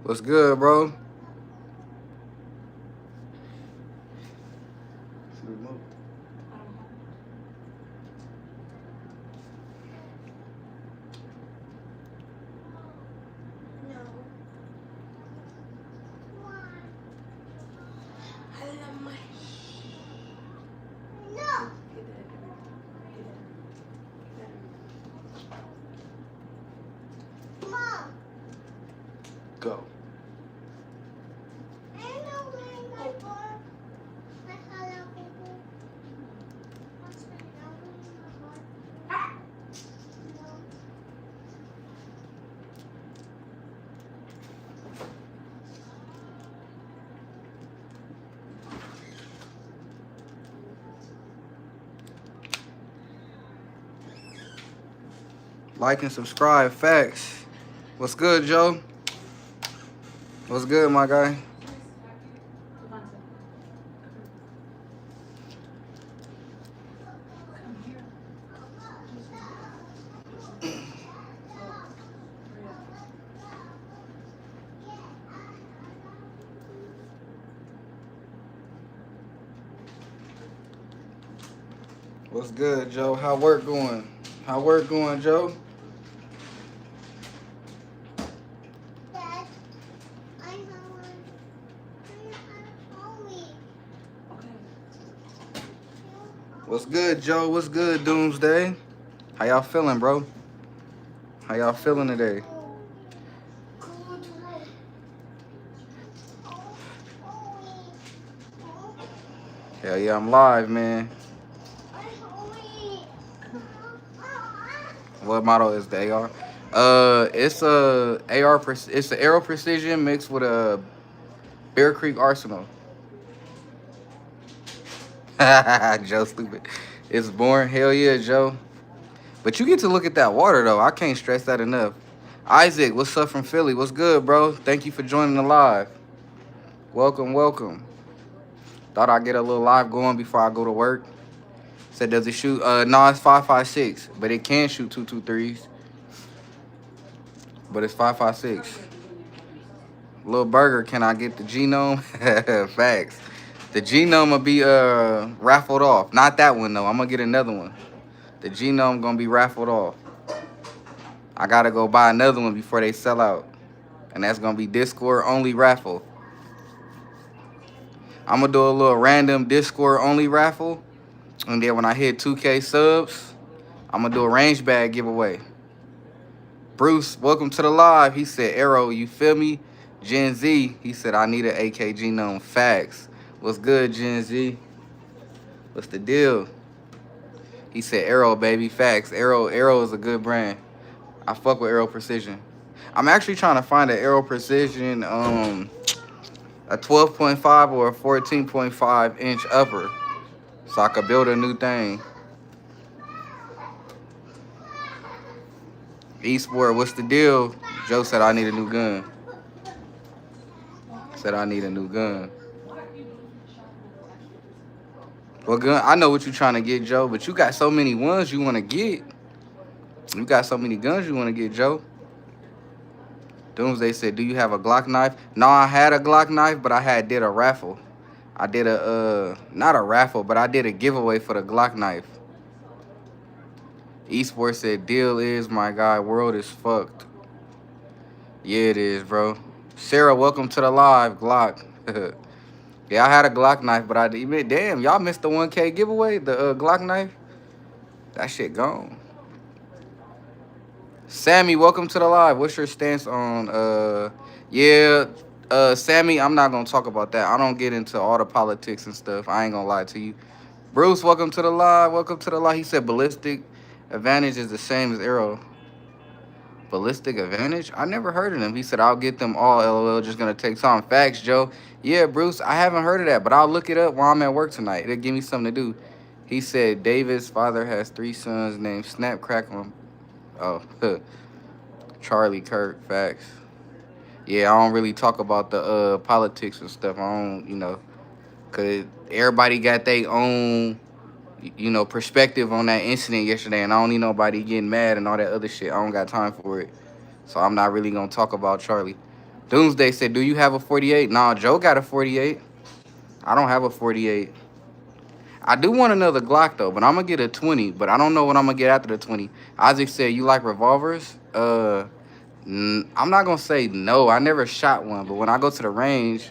What's good, bro? Go. Like and subscribe. Facts. What's good, Joe? What's good, my guy? What's good, Joe? How work going? How work going, Joe? What's good, Joe? What's good, Doomsday? How y'all feeling, bro? How y'all feeling today? Hell yeah, I'm live, man. What model is the AR? It's a AR. It's an Aero Precision mixed with a Bear Creek Arsenal. Joe, stupid. It's boring. Hell yeah, Joe. But you get to look at that water though. I can't stress that enough. Isaac, what's up from Philly? What's good, bro? Thank you for joining the live. Welcome, welcome. Thought I'd get a little live going before I go to work. Said, does it shoot? No, it's 5.56, but it can shoot 2.23s. But it's 5.56. Little burger, can I get the genome? Facts. The genome will be raffled off. Not that one though. I'm gonna get another one. The genome gonna be raffled off. I gotta go buy another one before they sell out. And that's gonna be Discord only raffle. I'm gonna do a little random Discord only raffle. And then when I hit 2K subs, I'm gonna do a range bag giveaway. Bruce, welcome to the live. He said, Arrow, you feel me? Gen Z, he said, I need an AK genome. Facts. What's good, Gen Z? What's the deal? He said, Arrow, baby. Facts. Arrow is a good brand. I fuck with Aero Precision. I'm actually trying to find an Aero Precision, a 12.5 or a 14.5 inch upper, so I could build a new thing. Eastward, what's the deal? Joe said I need a new gun. Said I need a new gun. Well, gun, I know what you're trying to get, Joe, but you got so many ones you want to get. You got so many guns you want to get, Joe. Doomsday said, do you have a Glock knife? No, I had a Glock knife, but I did a raffle. I did not a raffle, but I did a giveaway for the Glock knife. Eastward said, deal is, my guy, world is fucked. Yeah, it is, bro. Sarah, welcome to the live, Glock. Yeah, I had a Glock knife, but I did. Damn, y'all missed the 1K giveaway, the Glock knife. That shit gone. Sammy, welcome to the live. What's your stance on, Sammy, I'm not going to talk about that. I don't get into all the politics and stuff. I ain't going to lie to you. Bruce, welcome to the live. Welcome to the live. He said ballistic advantage is the same as arrow. Ballistic advantage? I never heard of them. He said, I'll get them all, LOL. Just going to take time. Facts, Joe. Yeah, Bruce, I haven't heard of that, but I'll look it up while I'm at work tonight. It'll give me something to do. He said, David's father has 3 sons named Snap, Crackle. Oh, Charlie Kirk. Facts. Yeah, I don't really talk about the politics and stuff. I don't, because everybody got their own, perspective on that incident yesterday, and I don't need nobody getting mad and all that other shit. I don't got time for it. So I'm not really going to talk about Charlie. Doomsday said, "Do you have a 48?" Nah, Joe got a 48. I don't have a 48. I do want another Glock though, but I'm gonna get a 20. But I don't know what I'm gonna get after the 20. Isaac said, "You like revolvers?" I'm not gonna say no. I never shot one, but when I go to the range,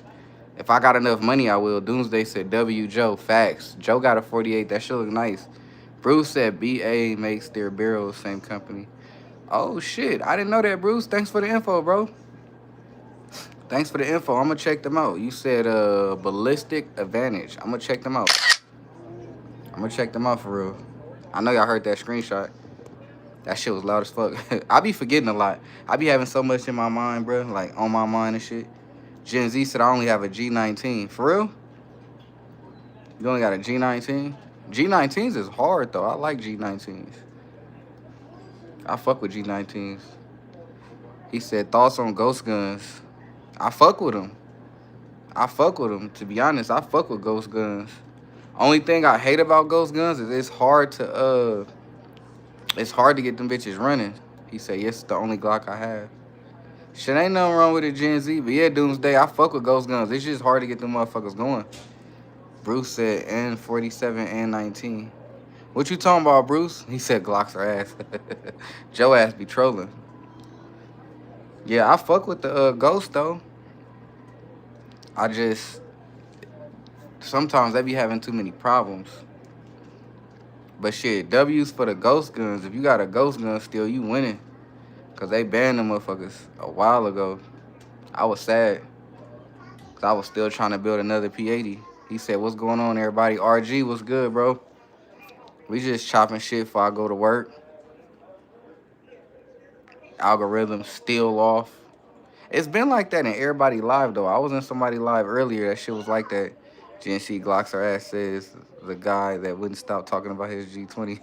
if I got enough money, I will. Doomsday said, "W Joe, facts." Joe got a 48. That shit look nice. Bruce said, "BA makes their barrels, same company." Oh shit, I didn't know that, Bruce. Thanks for the info, bro. Thanks for the info. I'm gonna check them out. You said ballistic advantage. I'm gonna check them out. I'm gonna check them out for real. I know y'all heard that screenshot. That shit was loud as fuck. I be forgetting a lot. I be having so much in my mind, bro. Like on my mind and shit. Gen Z said I only have a G19. For real? You only got a G19? G19s is hard though. I like G19s. I fuck with G19s. He said thoughts on ghost guns. I fuck with them. I fuck with them. To be honest, I fuck with ghost guns. Only thing I hate about ghost guns is it's hard to get them bitches running. He said, yes, it's the only Glock I have. Shit, ain't nothing wrong with it, Gen Z. But yeah, Doomsday, I fuck with ghost guns. It's just hard to get them motherfuckers going. Bruce said, and 47 and 19. What you talking about, Bruce? He said Glocks are ass. Joe ass be trolling. Yeah, I fuck with the ghost, though. I just, sometimes they be having too many problems. But shit, W's for the ghost guns. If you got a ghost gun still, you winning. Because they banned them motherfuckers a while ago. I was sad. Because I was still trying to build another P80. He said, what's going on, everybody? RG, what's good, bro? We just chopping shit before I go to work. Algorithm still off. It's been like that in everybody live, though. I was in somebody live earlier. That shit was like that. GNC Glocks her ass says the guy that wouldn't stop talking about his G20.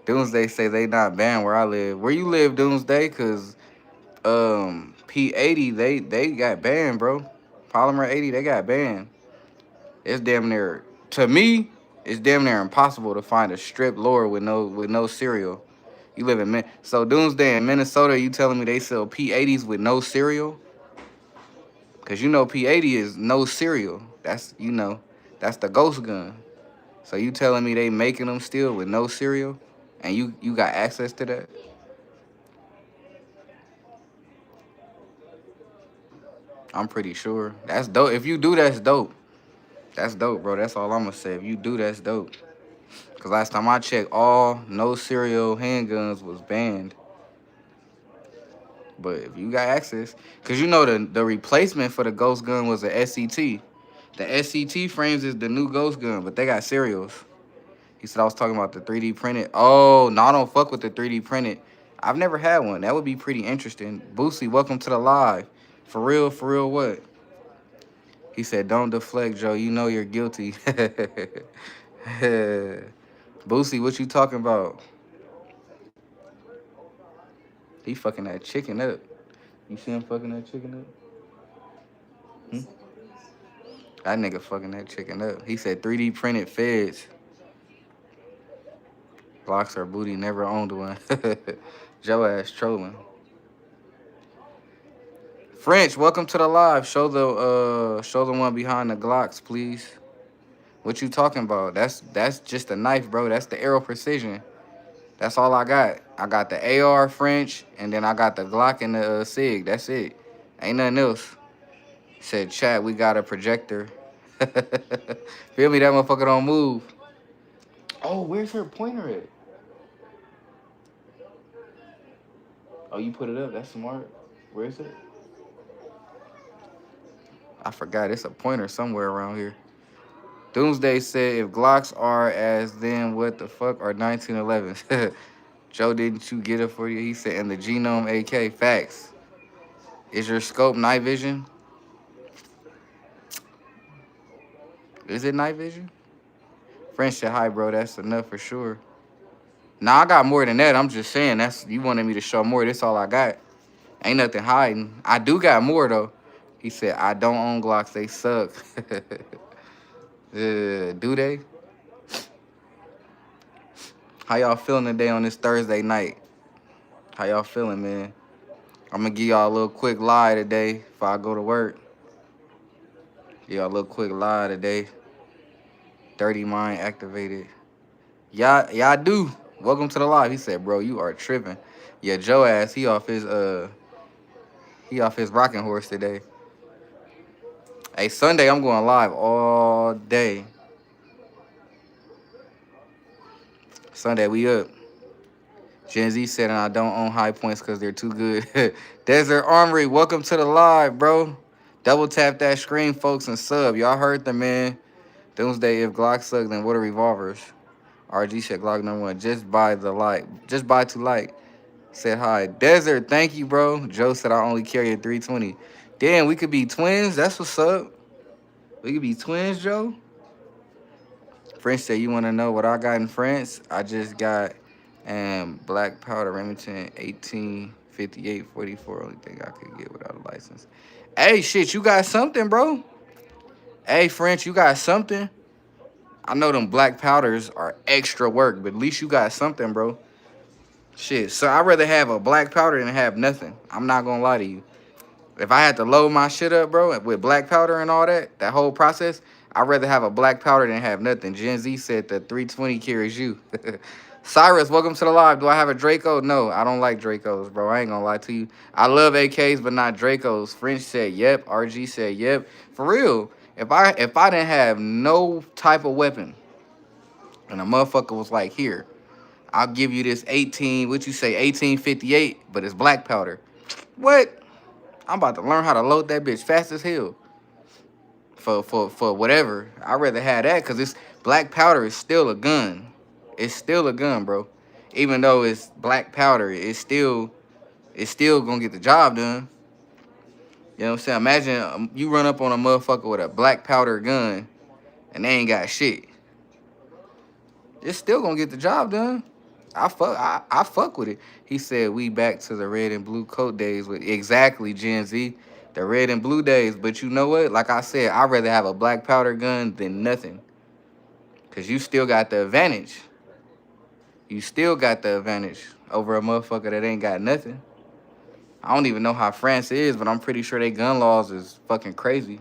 Doomsday say they not banned where I live. Where you live, Doomsday? Because P80, they got banned, bro. Polymer 80, they got banned. It's damn near, to me, it's damn near impossible to find a strip lower with no cereal. You live in so Doomsday in Minnesota, you telling me they sell P80s with no cereal? Cause you know P80 is no cereal. That's that's the ghost gun. So you telling me they making them still with no cereal, and you got access to that? I'm pretty sure. That's dope. If you do, that's dope. That's dope, bro. That's all I'm gonna say. If you do, that's dope. Cause last time I checked, all no cereal handguns was banned. But if you got access, cause you know the replacement for the ghost gun was the SCT. The SCT frames is the new ghost gun, but they got serials. He said I was talking about the 3D printed. Oh, no, I don't fuck with the 3D printed. I've never had one. That would be pretty interesting. Boosie, welcome to the live. For real, what? He said, don't deflect, Joe. You know you're guilty. Boosie, what you talking about? He fucking that chicken up. You see him fucking that chicken up? Hmm? That nigga fucking that chicken up. He said 3D printed feds. Glocks are booty, never owned one. Joe ass trolling. French, welcome to the live. Show the one behind the Glocks, please. What you talking about? That's just a knife, bro. That's the Arrow Precision. That's all I got. I got the AR French, and then I got the Glock and the SIG. That's it. Ain't nothing else. Said chat, we got a projector. Feel me? That motherfucker don't move. Oh, where's her pointer at? Oh, you put it up. That's smart. Where is it? I forgot. It's a pointer somewhere around here. Doomsday said, if Glocks are as then what the fuck are 1911s? Joe, didn't you get it for you? He said, and the Genome AK, facts. Is your scope night vision? Is it night vision? French said, hi, bro. That's enough for sure. Nah, I got more than that. I'm just saying, that's you wanted me to show more. That's all I got. Ain't nothing hiding. I do got more, though. He said, I don't own Glocks. They suck. Do they? How y'all feeling today on this Thursday night? How y'all feeling, man? I'm gonna give y'all a little quick lie today before I go to work. Give y'all a little quick lie today. Dirty mind activated. Y'all do. Welcome to the live. He said, bro, you are tripping. Yeah, Joe ass, he off his rocking horse today. Hey, Sunday I'm going live all day. Sunday we up. Gen Z said, and I don't own high points because they're too good. Desert Armory, welcome to the live, bro. Double tap that screen, folks, and sub. Y'all heard the man. Doomsday, if Glock suck, then what are revolvers? RG said Glock #1. Just buy the light. Just buy to light. Said hi. Desert, thank you, bro. Joe said I only carry a 320. Damn, we could be twins. That's what's up. We could be twins, Joe. French said, you want to know what I got in France? I just got black powder Remington 1858 44. Only thing I could get without a license. Hey, shit, you got something, bro? Hey, French, you got something? I know them black powders are extra work, but at least you got something, bro. Shit, so I'd rather have a black powder than have nothing. I'm not gonna lie to you. If I had to load my shit up, bro, with black powder and all that, that whole process, I'd rather have a black powder than have nothing. Gen Z said the 320 carries you. Cyrus, welcome to the live. Do I have a Draco? No, I don't like Dracos, bro. I ain't gonna lie to you. I love AKs, but not Dracos. French said yep. RG said yep. For real, if I didn't have no type of weapon and a motherfucker was like, here, I'll give you this 1858, but it's black powder. What? I'm about to learn how to load that bitch fast as hell. For whatever. I'd rather have that because this black powder is still a gun. It's still a gun, bro. Even though it's black powder, it's still gonna get the job done. You know what I'm saying? Imagine you run up on a motherfucker with a black powder gun and they ain't got shit. It's still gonna get the job done. I fuck with it. He said we back to the red and blue coat days with exactly Gen Z. The red and blue days. But you know what? Like I said, I'd rather have a black powder gun than nothing. Cause you still got the advantage. You still got the advantage over a motherfucker that ain't got nothing. I don't even know how France is, but I'm pretty sure they gun laws is fucking crazy.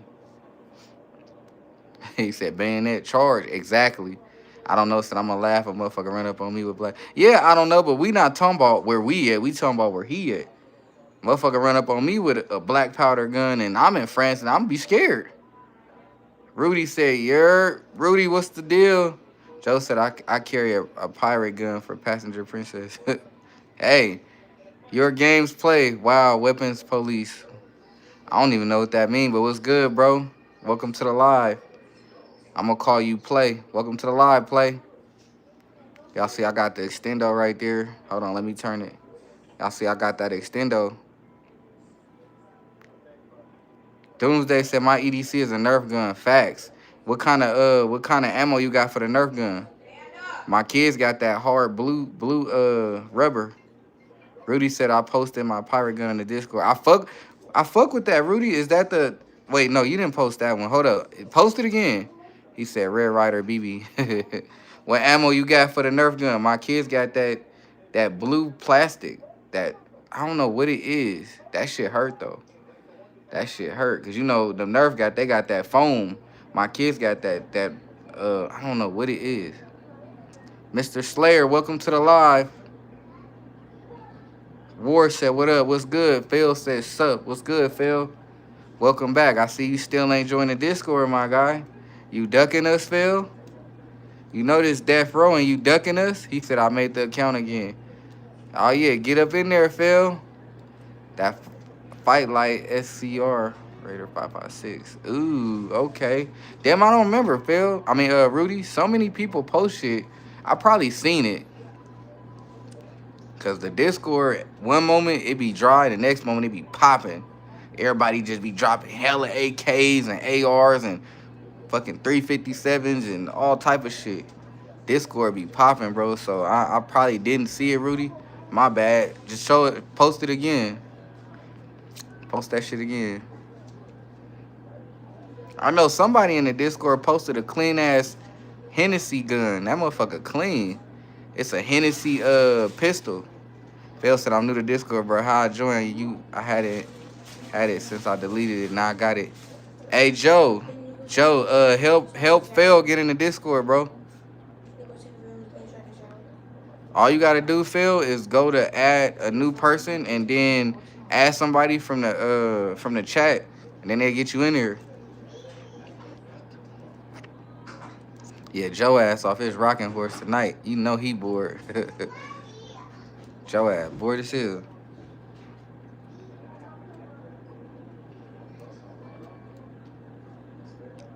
He said bayonet charge. Exactly. I don't know, so I'm gonna laugh a motherfucker run up on me with black. Yeah, I don't know, but we not talking about where we at. We talking about where he at. Motherfucker run up on me with a black powder gun and I'm in France and I'm gonna be scared. Rudy said, Rudy, what's the deal? Joe said, I carry a pirate gun for passenger princess. Hey, your games play. Wow, weapons police. I don't even know what that means, but what's good, bro? Welcome to the live. I'm gonna call you Play. Welcome to the live, Play. Y'all see I got the extendo right there. Hold on, let me turn it. Y'all see I got that extendo. Doomsday said my EDC is a Nerf gun. Facts. What kind of ammo you got for the Nerf gun? My kids got that hard blue rubber. Rudy said I posted my pirate gun in the Discord. I fuck with that, Rudy. Is that the wait, no, you didn't post that one. Hold up. Post it again. He said Red Rider BB. What ammo you got for the Nerf gun? My kids got that blue plastic. That I don't know what it is. That shit hurt though. That shit hurt. Cause you know the Nerf they got that foam. My kids got that I don't know what it is. Mr. Slayer, welcome to the live. War said, what up? What's good? Phil said, sup? What's good, Phil? Welcome back. I see you still ain't joined the Discord, my guy. You ducking us, Phil? You know this death row and you ducking us? He said, I made the account again. Oh, yeah. Get up in there, Phil. That Fight Light SCR Raider 556. Ooh, okay. Damn, I don't remember, Phil. I mean, Rudy, so many people post shit. I probably seen it. Because the Discord, one moment it be dry, the next moment it be popping. Everybody just be dropping hella AKs and ARs and fucking 357s and all type of shit. Discord be popping, bro. So I probably didn't see it, Rudy. My bad. Just show it. Post it again. Post that shit again. I know somebody in the Discord posted a clean-ass Hennessy gun. That motherfucker clean. It's a Hennessy pistol. Phil said I'm new to Discord, bro. How I join you? I had it since I deleted it. Now I got it. Hey Joe, help Phil get in the Discord, bro. All you gotta do, Phil, is go to add a new person and then add somebody from the chat, and then they get you in here. Yeah, Joe ass off his rocking horse tonight. You know he bored. Joe ass bored as hell.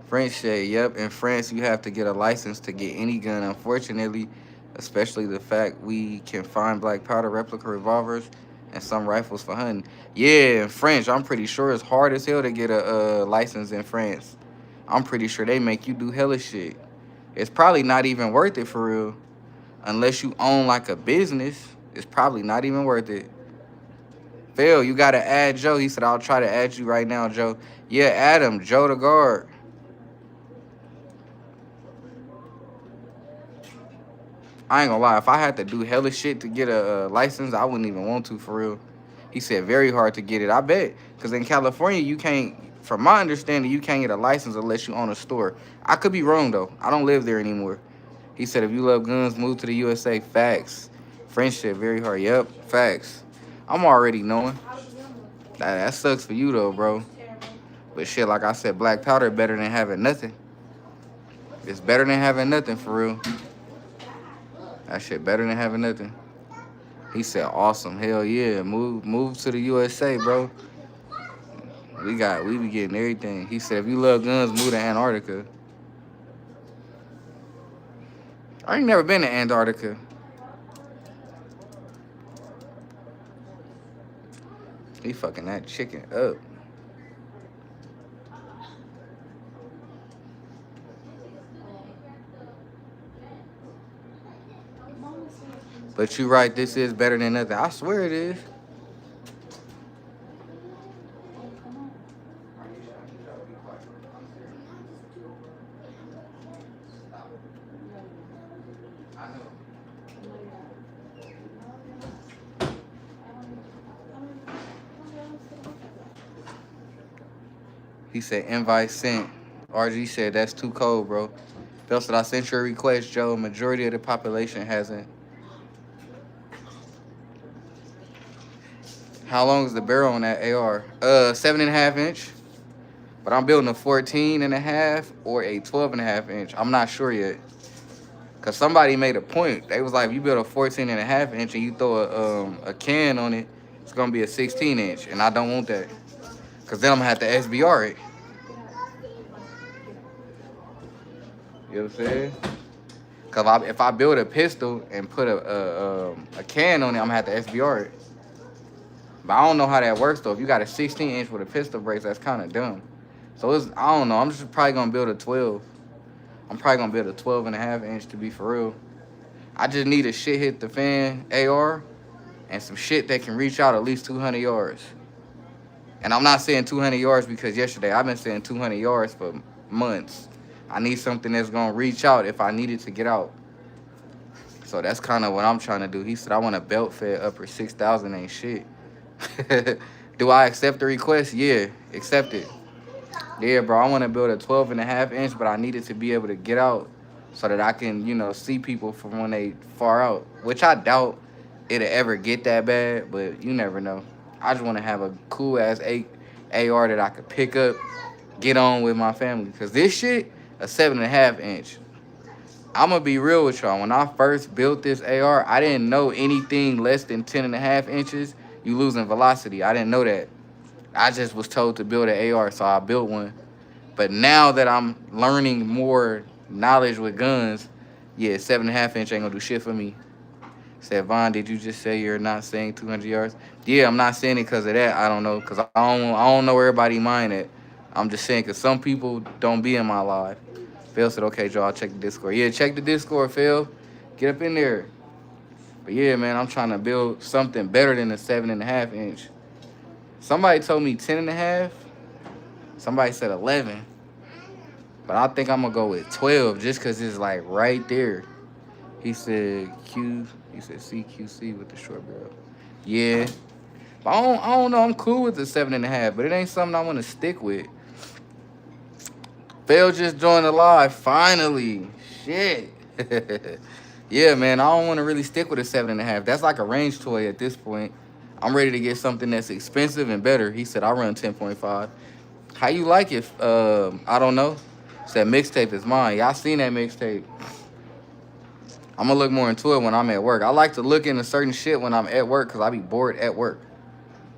French said, yep, in France you have to get a license to get any gun. Unfortunately, especially the fact we can find black powder replica revolvers and some rifles for hunting. Yeah, in French, I'm pretty sure it's hard as hell to get a license in France. I'm pretty sure they make you do hella shit. It's probably not even worth it for real. Unless you own like a business, it's probably not even worth it. Phil, you gotta add Joe. He said, I'll try to add you right now, Joe. Yeah, add him, Joe the guard. I ain't gonna lie. If I had to do hella shit to get a license, I wouldn't even want to for real. He said very hard to get it. I bet. Because in California, you can't, from my understanding, you can't get a license unless you own a store. I could be wrong, though. I don't live there anymore. He said, if you love guns, move to the USA. Facts. Friendship, very hard. Yep, facts. I'm already knowing. That sucks for you, though, bro. But shit, like I said, black powder better than having nothing. It's better than having nothing, for real. That shit better than having nothing. He said, awesome. Hell yeah. Move to the USA, bro. We be getting everything. He said, if you love guns, move to Antarctica. I ain't never been to Antarctica. He fucking that chicken up. But you right, this is better than nothing. I swear it is. He said, invite sent. RG said, that's too cold, bro. Bill said, I sent your request, Joe. Majority of the population hasn't. How long is the barrel on that AR? 7.5 inch. But I'm building a 14.5 or a 12.5 inch. I'm not sure yet. Cause somebody made a point. They was like, if you build a 14.5 inch and you throw a can on it, it's gonna be a 16 inch. And I don't want that. Cause then I'm gonna have to SBR it. You know what I'm saying? Cause if I build a pistol and put a can on it, I'm gonna have to SBR it. But I don't know how that works though. If you got a 16 inch with a pistol brace, that's kind of dumb. So I don't know. I'm just probably gonna build a 12. I'm probably gonna build a 12.5 inch to be for real. I just need a shit hit the fan AR and some shit that can reach out at least 200 yards. And I'm not saying 200 yards because yesterday I've been saying 200 yards for months. I need something that's gonna reach out if I need it to get out. So that's kind of what I'm trying to do. He said I want a belt fed upper 6,000 ain't shit. Do I accept the request? Yeah, accept it. Yeah, bro, I want to build a 12.5 inch, but I need it to be able to get out so that I can, see people from when they far out, which I doubt it'll ever get that bad, but you never know. I just want to have a cool-ass AR that I could pick up, get on with my family, because this shit, a 7.5 inch. I'm going to be real with y'all. When I first built this AR, I didn't know anything less than 10.5 inches, you losing velocity. I didn't know that. I just was told to build an AR, so I built one. But now that I'm learning more knowledge with guns, yeah, 7.5 inch ain't gonna do shit for me. Said, Von, did you just say you're not saying 200 yards? Yeah, I'm not saying it because of that. I don't know, because I don't know where everybody mind at. I'm just saying because some people don't be in my life. Phil said, okay, Joe, I'll check the Discord. Yeah, check the Discord, Phil. Get up in there. But yeah, man, I'm trying to build something better than a 7.5 inch. Somebody told me 10.5. Somebody said 11. But I think I'm going to go with 12 just because it's like right there. He said CQC with the short barrel. Yeah. But I don't know. I'm cool with the 7.5, but it ain't something I want to stick with. Phil just joined the live. Finally. Shit. Yeah, man. I don't want to really stick with a 7.5. That's like a range toy at this point. I'm ready to get something that's expensive and better. He said I run 10.5. How you like it? I don't know. Said mixtape is mine. Y'all seen that mixtape? I'm gonna look more into it when I'm at work. I like to look into certain shit when I'm at work because I be bored at work.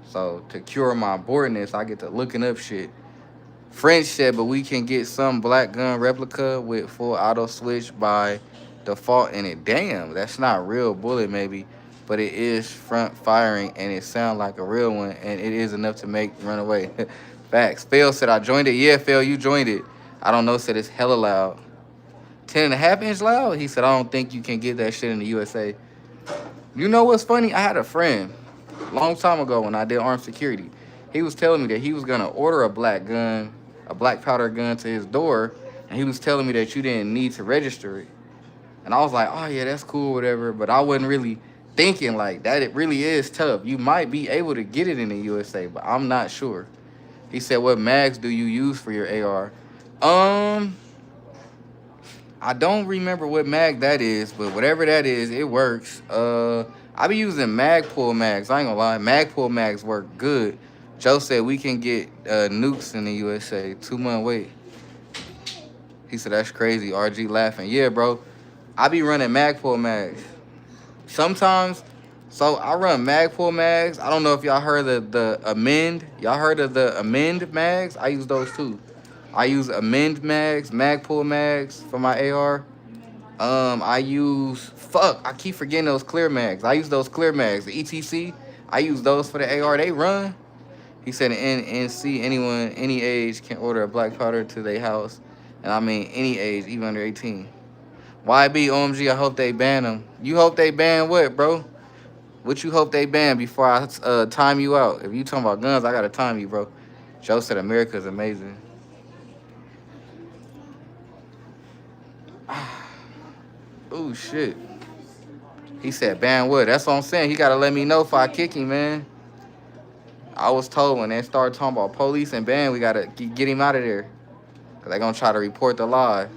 So to cure my boredness, I get to looking up shit. French said, but we can get some black gun replica with full auto switch by default in it. Damn, that's not real bullet maybe, but it is front firing and it sounds like a real one and it is enough to make run away. Facts. Phil said I joined it. Yeah, Phil, you joined it. I don't know, said it's hella loud. 10.5 inch loud? He said I don't think you can get that shit in the USA. You know what's funny? I had a friend long time ago when I did armed security. He was telling me that he was gonna order a black gun, a black powder gun to his door, and he was telling me that you didn't need to register it. And I was like, oh yeah, that's cool, whatever. But I wasn't really thinking like that. It really is tough. You might be able to get it in the USA, but I'm not sure. He said, what mags do you use for your AR? Um, I don't remember what mag that is, but whatever that is, it works. I be using Magpul mags. I ain't gonna lie, Magpul mags work good. Joe said we can get nukes in the USA. 2 month wait. He said that's crazy. RG laughing. Yeah, bro. I be running Magpul mags. Sometimes, so I run Magpul mags. I don't know if y'all heard of the amend. Y'all heard of the amend mags? I use those too. I use amend mags, Magpul mags for my AR. I use I keep forgetting those clear mags. I use those clear mags, the ETC. I use those for the AR. They run. He said in NC anyone any age can order a black powder to their house, and I mean any age, even under 18. YB OMG, I hope they ban them. You hope they ban what, bro? What you hope they ban before I time you out? If you talking about guns, I gotta time you, bro. Joe said America's amazing. Oh shit. He said ban what? That's what I'm saying. He gotta let me know if I kick him, man. I was told when they started talking about police and ban, we gotta get him out of there. Cause they gonna try to report the lie.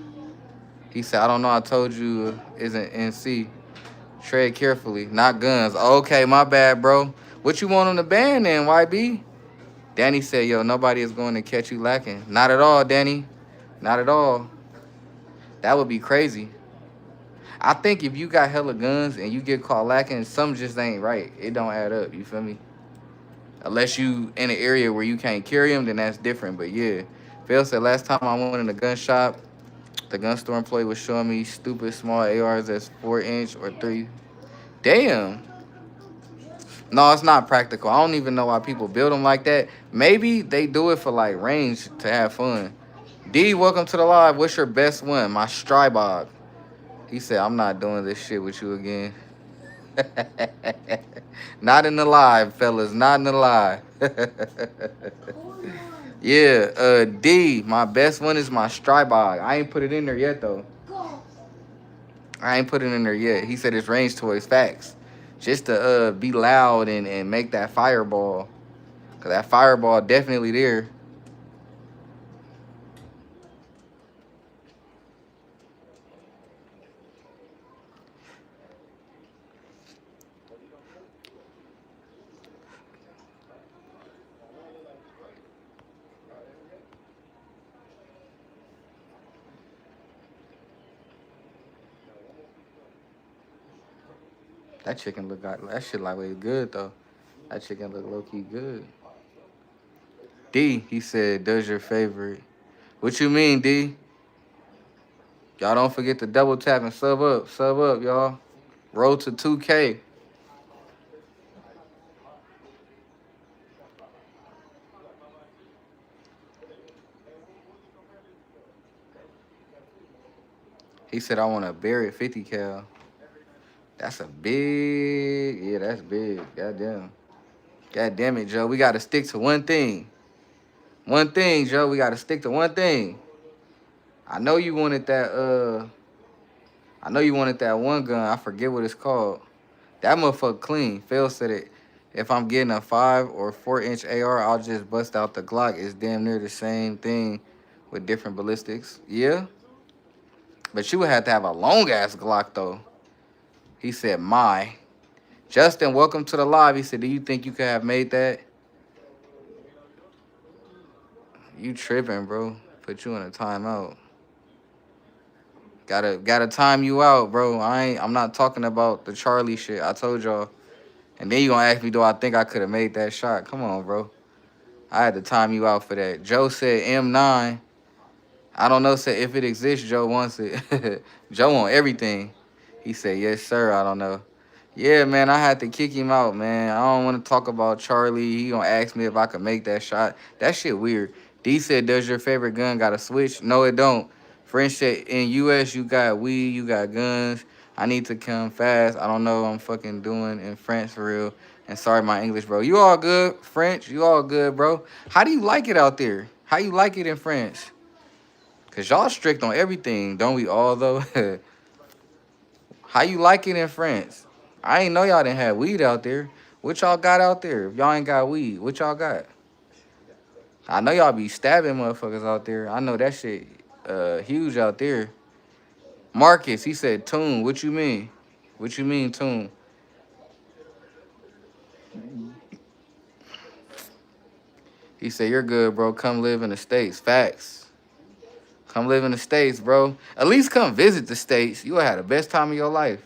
He said, I don't know, I told you isn't NC. Tread carefully, not guns. Okay, my bad, bro. What you want on the ban then, YB? Danny said, yo, nobody is going to catch you lacking. Not at all, Danny. Not at all. That would be crazy. I think if you got hella guns and you get caught lacking, something just ain't right. It don't add up, you feel me? Unless you in an area where you can't carry them, then that's different. But yeah, Phil said last time I went in the gun shop, the gun store employee was showing me stupid small ARs that's 4 inch or 3. Damn. No, it's not practical. I don't even know why people build them like that. Maybe they do it for like range to have fun. D, welcome to the live. What's your best one? My Strybog. He said, I'm not doing this shit with you again. Not in the live, fellas. Not in the live. Yeah, D, my best one is my Strybog. I ain't put it in there yet, though. I ain't put it in there yet. He said it's range toys. Facts. Just to be loud and make that fireball. Because that fireball definitely there. That chicken look like that shit like way good though. That chicken look low key good. D, he said, does your favorite. What you mean, D? Y'all don't forget to double tap and sub up, y'all. Roll to 2K. He said I want a Barrett 50 cal. That's a big, yeah, that's big. Goddamn. God damn it, Joe. We gotta stick to one thing. One thing, Joe. We gotta stick to one thing. I know you wanted that I know you wanted that one gun. I forget what it's called. That motherfucker clean. Phil said it. If I'm getting a 5 or 4 inch AR, I'll just bust out the Glock. It's damn near the same thing with different ballistics. Yeah, but you would have to have a long ass Glock though. He said, "My Justin, welcome to the live." He said, "Do you think you could have made that?" You tripping, bro? Put you in a timeout. Gotta time you out, bro. I'm not talking about the Charlie shit. I told y'all. And then you gonna ask me, do I think I could have made that shot? Come on, bro. I had to time you out for that. Joe said M9. I don't know, said if it exists, Joe wants it. Joe want everything. He said, yes, sir. I don't know. Yeah, man, I had to kick him out, man. I don't want to talk about Charlie. He gonna ask me if I could make that shot. That shit weird. D said, does your favorite gun got a switch? No, it don't. French said, in US, you got weed, you got guns. I need to come fast. I don't know what I'm fucking doing in France for real. And sorry, my English, bro. You all good, French? You all good, bro? How do you like it out there? How you like it in France? Cause y'all strict on everything, don't we all though? How you like it in France? I ain't know y'all didn't have weed out there. What y'all got out there? If y'all ain't got weed, what y'all got? I know y'all be stabbing motherfuckers out there. I know that shit huge out there. Marcus, he said, Tune, what you mean? What you mean, Tune? He said, you're good, bro. Come live in the States. Facts. Come live in the States, bro. At least come visit the States. You will have the best time of your life.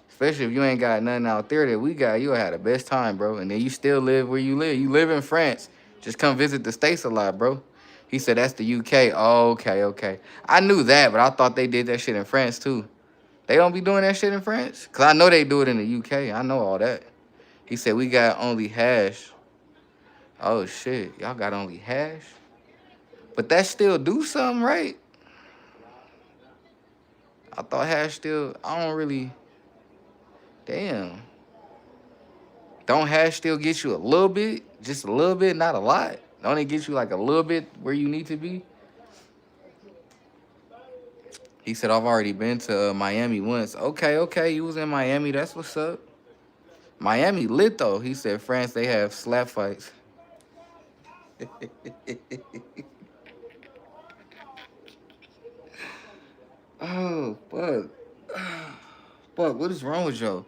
Especially if you ain't got nothing out there that we got, you'll have the best time, bro. And then you still live where you live. You live in France. Just come visit the States a lot, bro. He said that's the UK. Oh, okay, okay. I knew that, but I thought they did that shit in France too. They don't be doing that shit in France? Because I know they do it in the UK. I know all that. He said we got only hash. Oh, shit. Y'all got only hash? But that still do something, right? I thought hash still, I don't really, damn. Don't hash still get you a little bit? Just a little bit, not a lot? Don't it get you like a little bit where you need to be? He said, I've already been to Miami once. Okay, okay, you was in Miami. That's what's up. Miami lit, though. He said, France, they have slap fights. Oh, fuck. Fuck, what is wrong with Joe?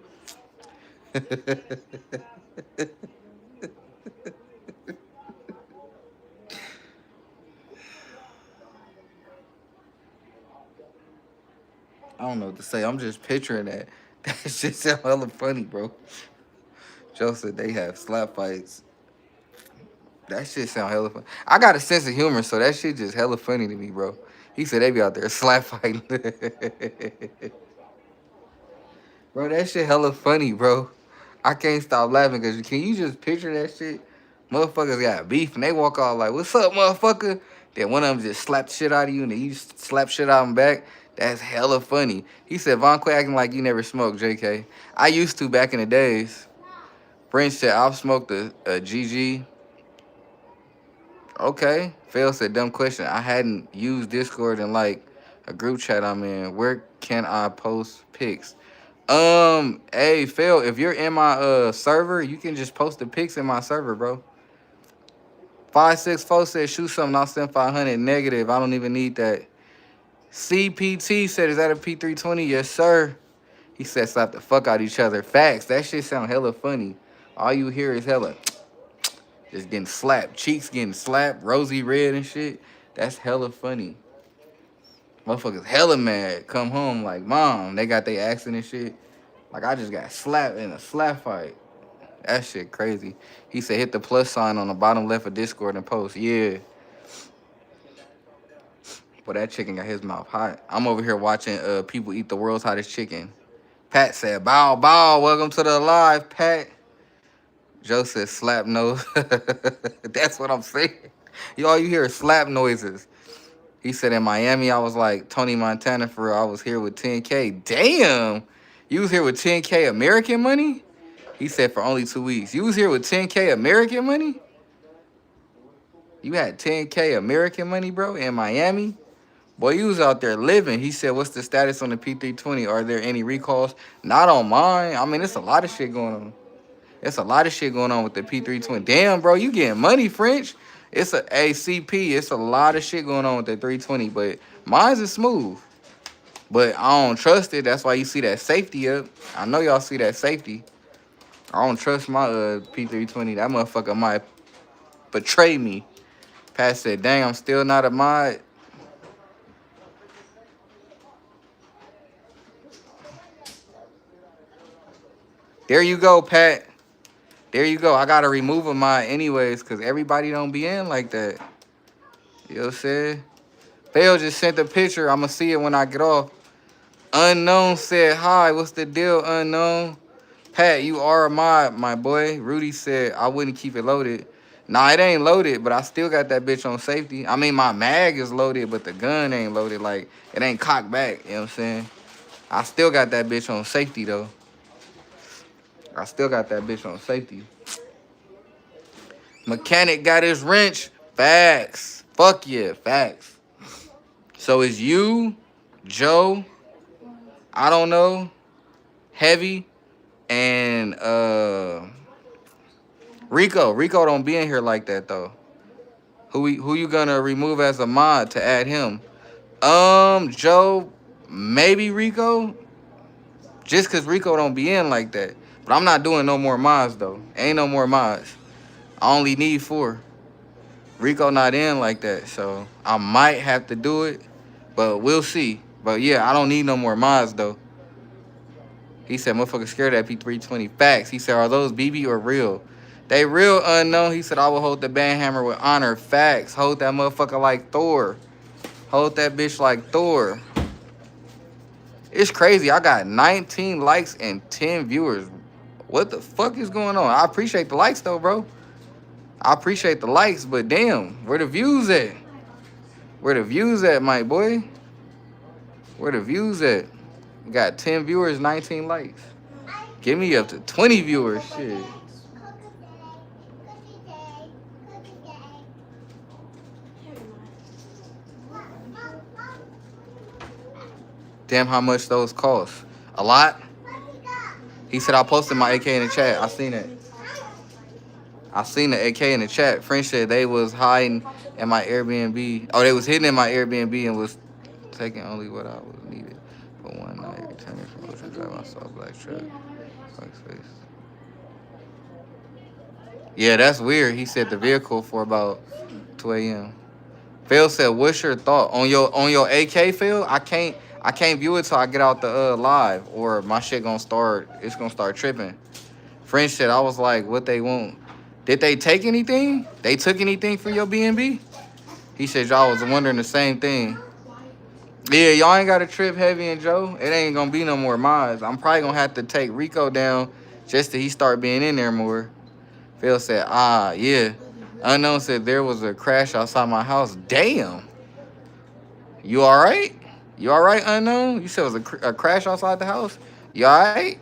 I don't know what to say. I'm just picturing that. That shit sound hella funny, bro. Joe said they have slap fights. That shit sound hella funny. I got a sense of humor, so that shit just hella funny to me, bro. He said they be out there slap fighting. Bro, that shit hella funny, bro. I can't stop laughing because can you just picture that shit? Motherfuckers got beef and they walk off like, what's up, motherfucker? Then one of them just slap the shit out of you and then you just slap shit out of him back. That's hella funny. He said, Vontae acting like you never smoked, JK. I used to back in the days. French said, I've smoked a GG. Okay. Phil said, dumb question. I hadn't used Discord in like a group chat I'm in. Where can I post pics? Hey, Phil, if you're in my server, you can just post the pics in my server, bro. 564 said, shoot something, I'll send 500. Negative. I don't even need that. CPT said, is that a P320? Yes, sir. He said, slap the fuck out of each other. Facts. That shit sound hella funny. All you hear is hella just getting slapped. Cheeks getting slapped, rosy red and shit. That's hella funny. Motherfuckers hella mad. Come home like, mom, they got their accent and shit. Like, I just got slapped in a slap fight. That shit crazy. He said, hit the plus sign on the bottom left of Discord and post. Yeah. But that chicken got his mouth hot. I'm over here watching people eat the world's hottest chicken. Pat said, bow, bow. Welcome to the live, Pat. Joe said, slap nose. That's what I'm saying. All you hear is slap noises. He said, in Miami, I was like Tony Montana for real. I was here with 10K. Damn. You was here with 10K American money? He said, for only 2 weeks. You was here with 10K American money? You had 10K American money, bro, in Miami? Boy, you was out there living. He said, what's the status on the P320? Are there any recalls? Not on mine. I mean, it's a lot of shit going on. It's a lot of shit going on with the P320. Damn, bro, you getting money, French. It's a ACP. It's a lot of shit going on with the 320, but mine's is smooth. But I don't trust it. That's why you see that safety up. I know y'all see that safety. I don't trust my P320. That motherfucker might betray me. Pat said, dang, I'm still not a mod. There you go, Pat. There you go. I gotta remove a mod anyways, cause everybody don't be in like that. You know what I'm saying? Fail just sent a picture. I'ma see it when I get off. Unknown said, hi, what's the deal, Unknown? Pat, you are a mod, my boy. Rudy said, I wouldn't keep it loaded. Nah, it ain't loaded, but I still got that bitch on safety. I mean, my mag is loaded, but the gun ain't loaded. Like, it ain't cocked back, you know what I'm saying? I still got that bitch on safety, though. I still got that bitch on safety. Mechanic got his wrench. Facts. Fuck yeah, facts. So it's you, Joe, I don't know, Heavy, and Rico. Rico don't be in here like that though. Who you gonna remove as a mod to add him? Joe, maybe Rico. Just cause Rico don't be in like that. But I'm not doing no more mods though. Ain't no more mods. I only need 4. Rico not in like that, so I might have to do it, but we'll see. But yeah, I don't need no more mods though. He said, motherfucker scared of that P320. Facts. He said, are those BB or real? They real, Unknown. He said, I will hold the band hammer with honor. Facts. Hold that motherfucker like Thor. Hold that bitch like Thor. It's crazy. I got 19 likes and 10 viewers. What the fuck is going on? I appreciate the likes though, bro. I appreciate the likes, but damn, where the views at? Where the views at, my boy? Where the views at? We got 10 viewers, 19 likes. Give me up to 20 viewers, shit. Damn, how much those cost? A lot? He said I posted my AK in the chat. I seen it. I seen the AK in the chat. French said they was hiding in my Airbnb. Oh, they was hidden in my Airbnb and was taking only what I was needed. For one night, returning from Ocean Drive, I saw a black truck. Black space. Yeah, that's weird. He said the vehicle for about 2 a.m. Phil said, "What's your thought on your AK, Phil? I can't view it till I get out the live, or my shit gonna start. It's gonna start tripping." French said, "I was like, what they want? Did they take anything? They took anything from your BNB?" He said, "Y'all was wondering the same thing." Yeah, y'all ain't got to trip Heavy and Joe. It ain't gonna be no more mods. I'm probably gonna have to take Rico down just till he start being in there more. Phil said, yeah. Unknown said there was a crash outside my house. Damn. You all right? You all right, Unknown? You said it was a crash outside the house? You all right?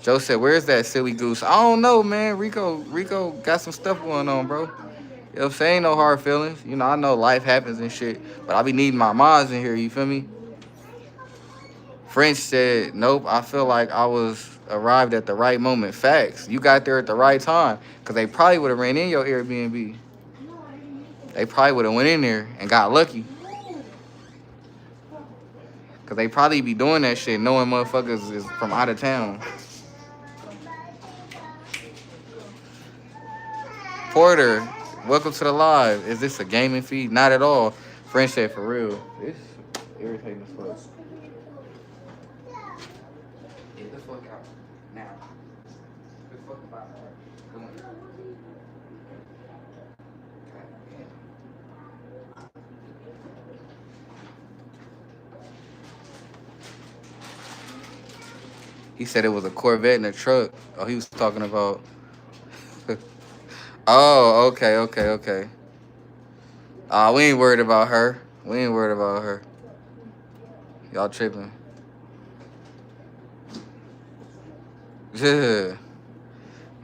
Joe said, where's that silly goose? I don't know, man. Rico got some stuff going on, bro. You know what I'm saying? No hard feelings. You know, I know life happens and shit, but I be needing my mods in here, you feel me? French said, nope, I feel like I was arrived at the right moment. Facts. You got there at the right time, because they probably would have ran in your Airbnb. They probably would have went in there and got lucky. Because they probably be doing that shit knowing motherfuckers is from out of town. Porter, welcome to the live. Is this a gaming feed? Not at all. French said, for real. It's irritating as fuck. Get the fuck out now. Get the fuck out. Come on. He said it was a Corvette in a truck. Oh, he was talking about. Oh, okay. We ain't worried about her. Y'all tripping. Yeah.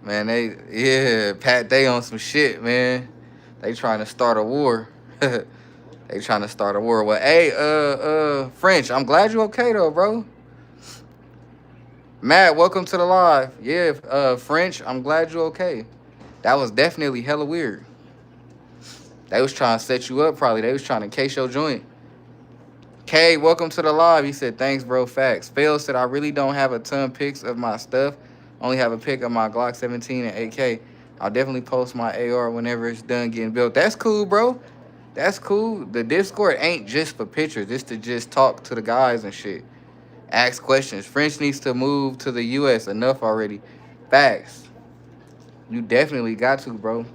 Man, Pat, they on some shit, man. They trying to start a war. Well, hey, French, I'm glad you okay though, bro. Matt, welcome to the live. Yeah, French, I'm glad you're okay. That was definitely hella weird. They was trying to set you up, probably. They was trying to case your joint. Kay, welcome to the live. He said, thanks, bro. Facts. Phil said, I really don't have a ton of pics of my stuff. Only have a pic of my Glock 17 and AK. I'll definitely post my AR whenever it's done getting built. That's cool, bro. That's cool. The Discord ain't just for pictures. It's to just talk to the guys and shit. Ask questions. French needs to move to the US. Enough already. Facts. You definitely got to, bro.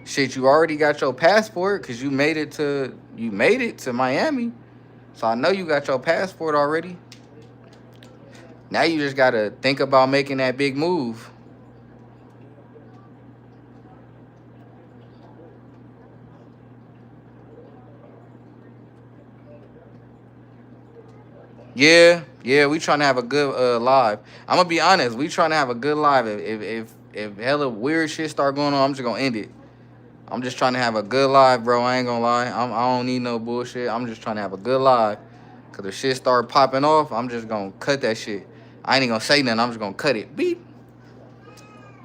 Shit, you already got your passport because you made it to Miami. So I know you got your passport already. Now you just gotta think about making that big move. Yeah, yeah, we trying to have a good live. I'm gonna be honest, we trying to have a good live. If hella weird shit start going on, I'm just gonna end it. I'm just trying to have a good live, bro. I ain't gonna lie. I don't need no bullshit. I'm just trying to have a good live. Cause if shit start popping off, I'm just gonna cut that shit. I ain't even gonna say nothing. I'm just gonna cut it. Beep.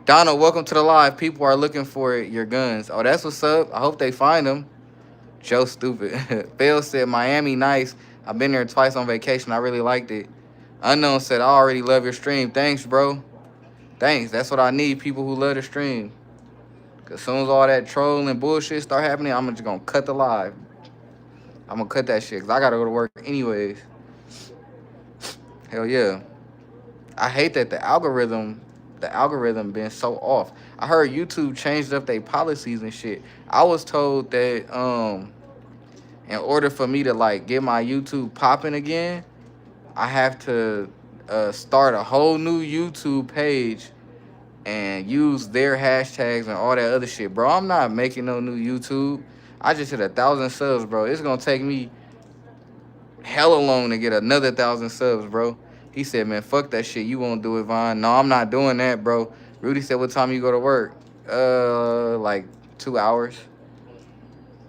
Donald, welcome to the live. People are looking for your guns. Oh, that's what's up. I hope they find them. Joe stupid. Phil said Miami nice. I've been there twice on vacation. I really liked it. Unknown said I already love your stream. Thanks, bro. Thanks. That's what I need. People who love the stream. Cause as soon as all that trolling and bullshit start happening, I'm just gonna cut the live. I'm gonna cut that shit. Cause I gotta go to work anyways. Hell yeah. I hate that the algorithm been so off. I heard YouTube changed up their policies and shit. I was told that in order for me to like get my YouTube popping again, I have to start a whole new YouTube page and use their hashtags and all that other shit, bro. I'm not making no new YouTube. I just hit 1,000 subs, bro. It's gonna take me hella long to get another 1,000 subs, bro. He said, man, fuck that shit. You won't do it, Vaughn. No, I'm not doing that, bro. Rudy said, what time you go to work? Like 2 hours.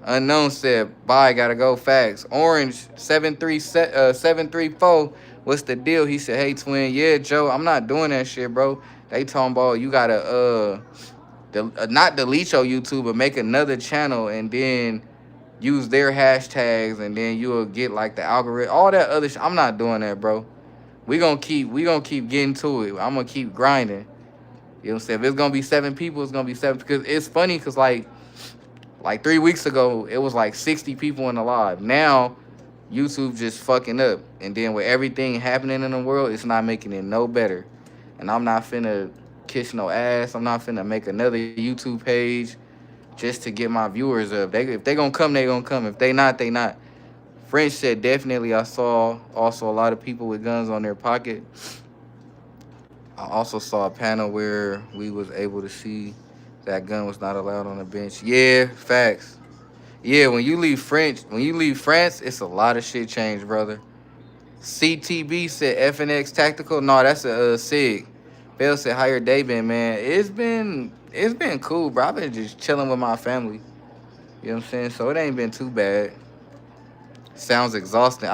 Unknown said, bye, gotta go. Facts. Orange 734. What's the deal? He said, hey twin, yeah, Joe, I'm not doing that shit, bro. They talking about you gotta not delete your YouTube, but make another channel and then use their hashtags and then you'll get like the algorithm, all that other shit. I'm not doing that, bro. We gonna keep getting to it. I'm gonna keep grinding. You know what I'm saying? If it's gonna be 7 people, it's gonna be seven. Because it's funny, cause like 3 weeks ago, it was like 60 people in the live. Now, YouTube just fucking up. And then with everything happening in the world, it's not making it no better. And I'm not finna kiss no ass. I'm not finna make another YouTube page just to get my viewers up. If they gonna come, they gonna come. If they not, they not. French said definitely. I saw also a lot of people with guns on their pocket. I also saw a panel where we was able to see that gun was not allowed on the bench. Yeah, facts. Yeah, when you leave France, it's a lot of shit changed, brother. CTB said FNX Tactical. No, that's a SIG. Bill said, how your day been, man? It's been cool, bro. I've been just chilling with my family. You know what I'm saying? So it ain't been too bad. Sounds exhausting.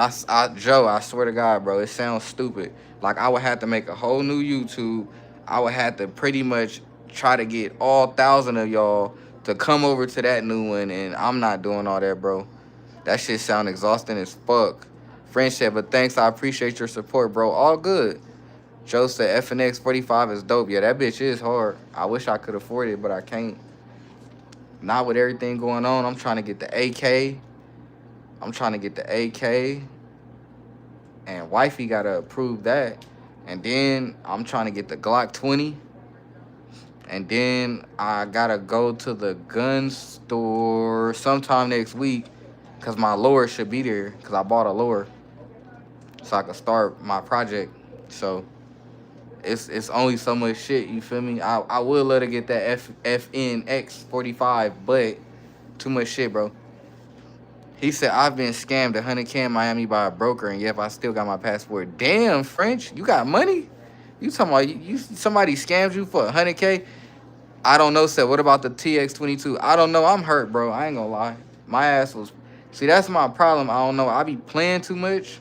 Joe, I swear to God, bro, it sounds stupid. Like I would have to make a whole new YouTube. I would have to pretty much try to get all 1,000 of y'all to come over to that new one, and I'm not doing all that, bro. That shit sound exhausting as fuck. Friendship, but thanks. I appreciate your support, bro. All good. Joe said FNX 45 is dope. Yeah, that bitch is hard. I wish I could afford it, but I can't. Not with everything going on. I'm trying to get the AK. I'm trying to get the AK, and wifey gotta approve that. And then I'm trying to get the Glock 20. And then I gotta go to the gun store sometime next week, cause my lower should be there. Cause I bought a lower, so I can start my project. So it's only so much shit. You feel me? I would let her get that FNX 45, but too much shit, bro. He said, I've been scammed 100K in Miami by a broker, and yep, I still got my passport. Damn, French, you got money? You talking about somebody scammed you for 100K? I don't know, said, what about the TX22? I don't know. I'm hurt, bro. I ain't gonna lie. My ass was. See, that's my problem. I don't know. I be playing too much,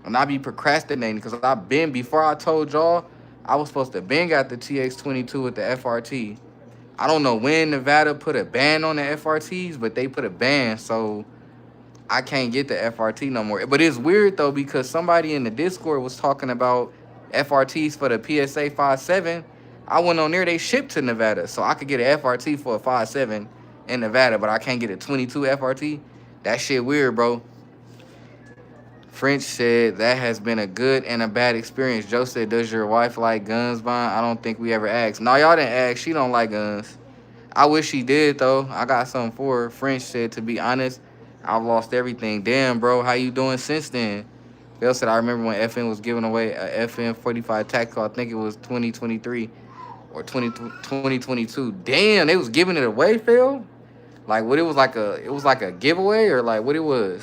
And I be procrastinating because I've been, before I told y'all, I was supposed to been got the TX22 with the FRT. I don't know when Nevada put a ban on the FRTs, but they put a ban, so I can't get the FRT no more. But it's weird though because somebody in the Discord was talking about FRTs for the PSA 57. I went on there, they shipped to Nevada, so I could get an FRT for a 57 in Nevada, but I can't get a 22 FRT. That shit weird, bro. French said that has been a good and a bad experience. Joe said, "Does your wife like guns, Von?" I don't think we ever asked. No, y'all didn't ask. She don't like guns. I wish she did though. I got something for her. French said, "To be honest, I've lost everything." Damn, bro, how you doing since then? Phil said, "I remember when FN was giving away a FN 45 tactical. I think it was 2023 or 2022. Damn, they was giving it away, Phil. Like what? It was like a giveaway or like what it was."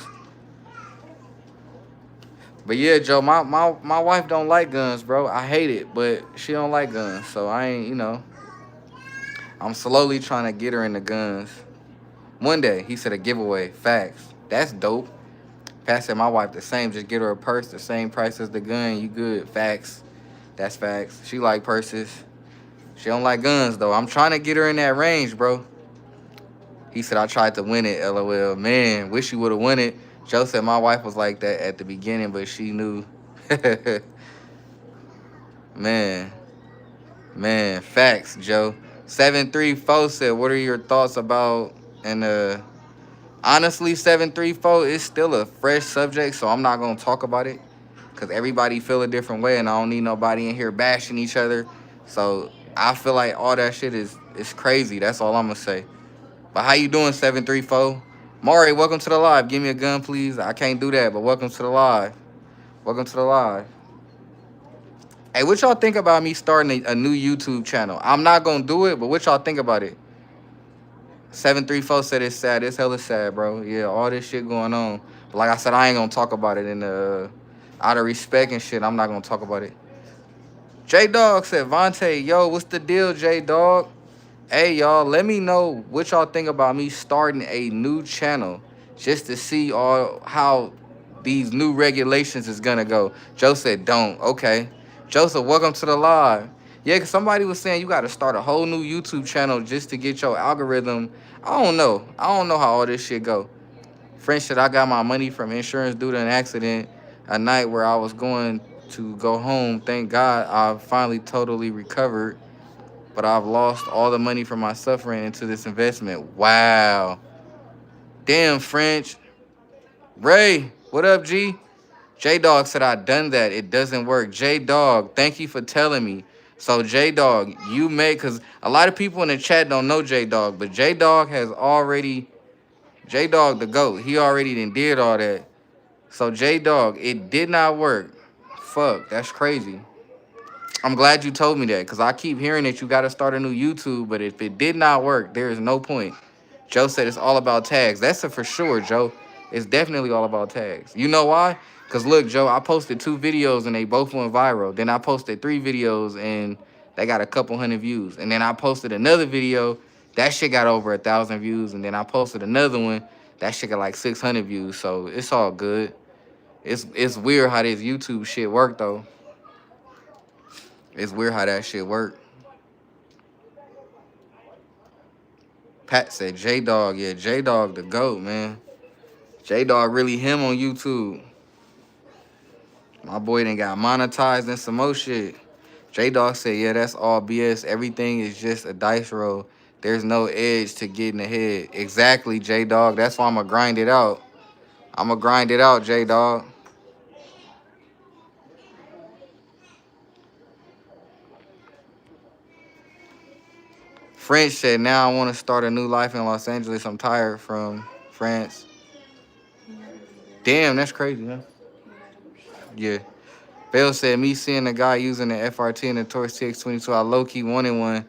But yeah, Joe, my wife don't like guns, bro. I hate it, but she don't like guns. So I ain't, I'm slowly trying to get her into guns. One day, he said a giveaway. Facts. That's dope. Pat said my wife the same. Just get her a purse, the same price as the gun. You good. Facts. That's facts. She like purses. She don't like guns, though. I'm trying to get her in that range, bro. He said I tried to win it, LOL. Man, wish you would have won it. Joe said my wife was like that at the beginning, but she knew. Man, man, facts, Joe. 734 said, what are your thoughts about, and honestly, 734 is still a fresh subject, so I'm not gonna talk about it. Cause everybody feel a different way and I don't need nobody in here bashing each other. So I feel like all that shit is crazy. That's all I'm gonna say. But how you doing, 734? Mari, welcome to the live. Give me a gun, please. I can't do that, but welcome to the live. Welcome to the live. Hey, what y'all think about me starting a new YouTube channel? I'm not gonna do it, but what y'all think about it? 734 said it's sad. It's hella sad, bro. Yeah, all this shit going on. But like I said, I ain't gonna talk about it in the out of respect and shit. I'm not gonna talk about it. J Dog said, Vontae, yo, what's the deal, J Dog? Hey, y'all, let me know what y'all think about me starting a new channel just to see all how these new regulations is gonna go. Joe said, don't. Okay. Joseph, welcome to the live. Yeah, cause somebody was saying you gotta start a whole new YouTube channel just to get your algorithm. I don't know. I don't know how all this shit go. French said I got my money from insurance due to an accident a night where I was going to go home. Thank God I finally totally recovered, but I've lost all the money from my suffering into this investment. Wow. Damn, French. Ray, what up, G? J Dog said I done that. It doesn't work. J Dog, thank you for telling me. So J Dog, you may, cause a lot of people in the chat don't know J Dog, but J Dog has already, J Dog the GOAT. He already did all that. So J Dog, it did not work. Fuck, that's crazy. I'm glad you told me that because I keep hearing that you got to start a new YouTube, but if it did not work, there is no point. Joe said it's all about tags. That's a for sure, Joe. It's definitely all about tags. You know why? Because look, Joe, I posted 2 videos and they both went viral. Then I posted 3 videos and they got a couple hundred views. And then I posted another video, that shit got over 1,000 views. And then I posted another one, that shit got like 600 views. So it's all good. It's weird how this YouTube shit work though. It's weird how that shit work. Pat said J Dog. Yeah, J Dog the GOAT, man. J Dog really him on YouTube. My boy done got monetized and some more shit. J Dog said, yeah, that's all BS. Everything is just a dice roll. There's no edge to getting ahead. Exactly, J Dog. That's why I'm going to grind it out. I'm going to grind it out, J Dog. French said, now I want to start a new life in Los Angeles. I'm tired from France. Damn, that's crazy, huh? Yeah. Bell said, me seeing the guy using the FRT and the Taurus TX22, I low-key wanted one.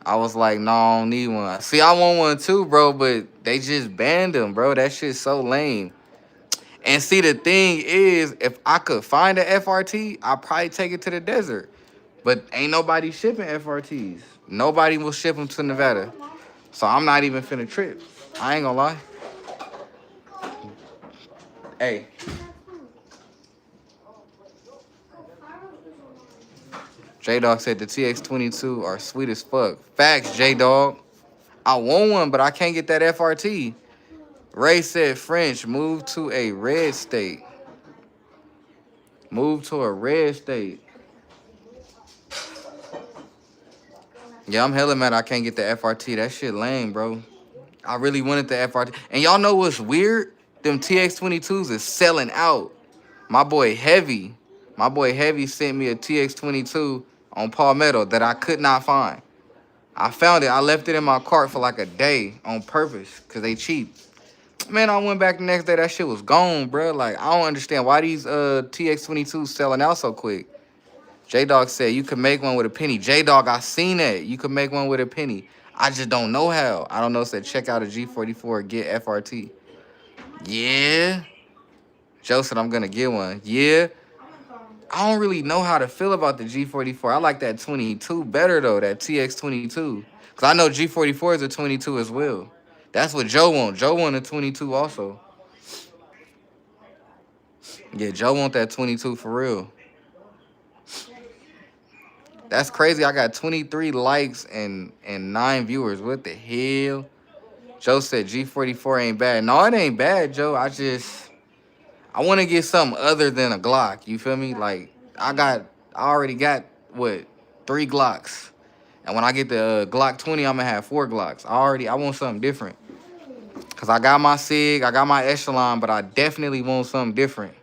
I was like, no, I don't need one. See, I want one too, bro, but they just banned them, bro. That shit's so lame. And see, the thing is, if I could find an FRT, I'd probably take it to the desert. But ain't nobody shipping FRTs. Nobody will ship them to Nevada. So I'm not even finna trip. I ain't gonna lie. Hey. J Dog said the TX22 are sweet as fuck. Facts, J Dog. I want one, but I can't get that FRT. Ray said French, move to a red state. Move to a red state. Yeah, I'm hella mad I can't get the FRT. That shit lame, bro. I really wanted the FRT. And y'all know what's weird? Them TX22s is selling out. My boy Heavy. My boy Heavy sent me a TX22 on Palmetto that I could not find. I found it. I left it in my cart for like a day on purpose because they cheap. Man, I went back the next day. That shit was gone, bro. Like, I don't understand why these TX22s selling out so quick. J-Dog said you could make one with a penny. J-Dog, I seen that. You could make one with a penny. I just don't know how. I don't know. Said check out a G44, get FRT. Yeah. Joe said I'm going to get one. Yeah. I don't really know how to feel about the G44. I like that 22 better, though, that TX22. Because I know G44 is a 22 as well. That's what Joe want. Joe want a 22 also. Yeah, Joe want that 22 for real. That's crazy. I got 23 likes and 9 viewers. What the hell? Joe said G44 ain't bad. No, it ain't bad, Joe. I want to get something other than a Glock. You feel me? Like, I already got, what, 3 Glocks. And when I get the Glock 20, I'm going to have 4 Glocks. I want something different. Because I got my SIG, I got my Echelon, but I definitely want something different.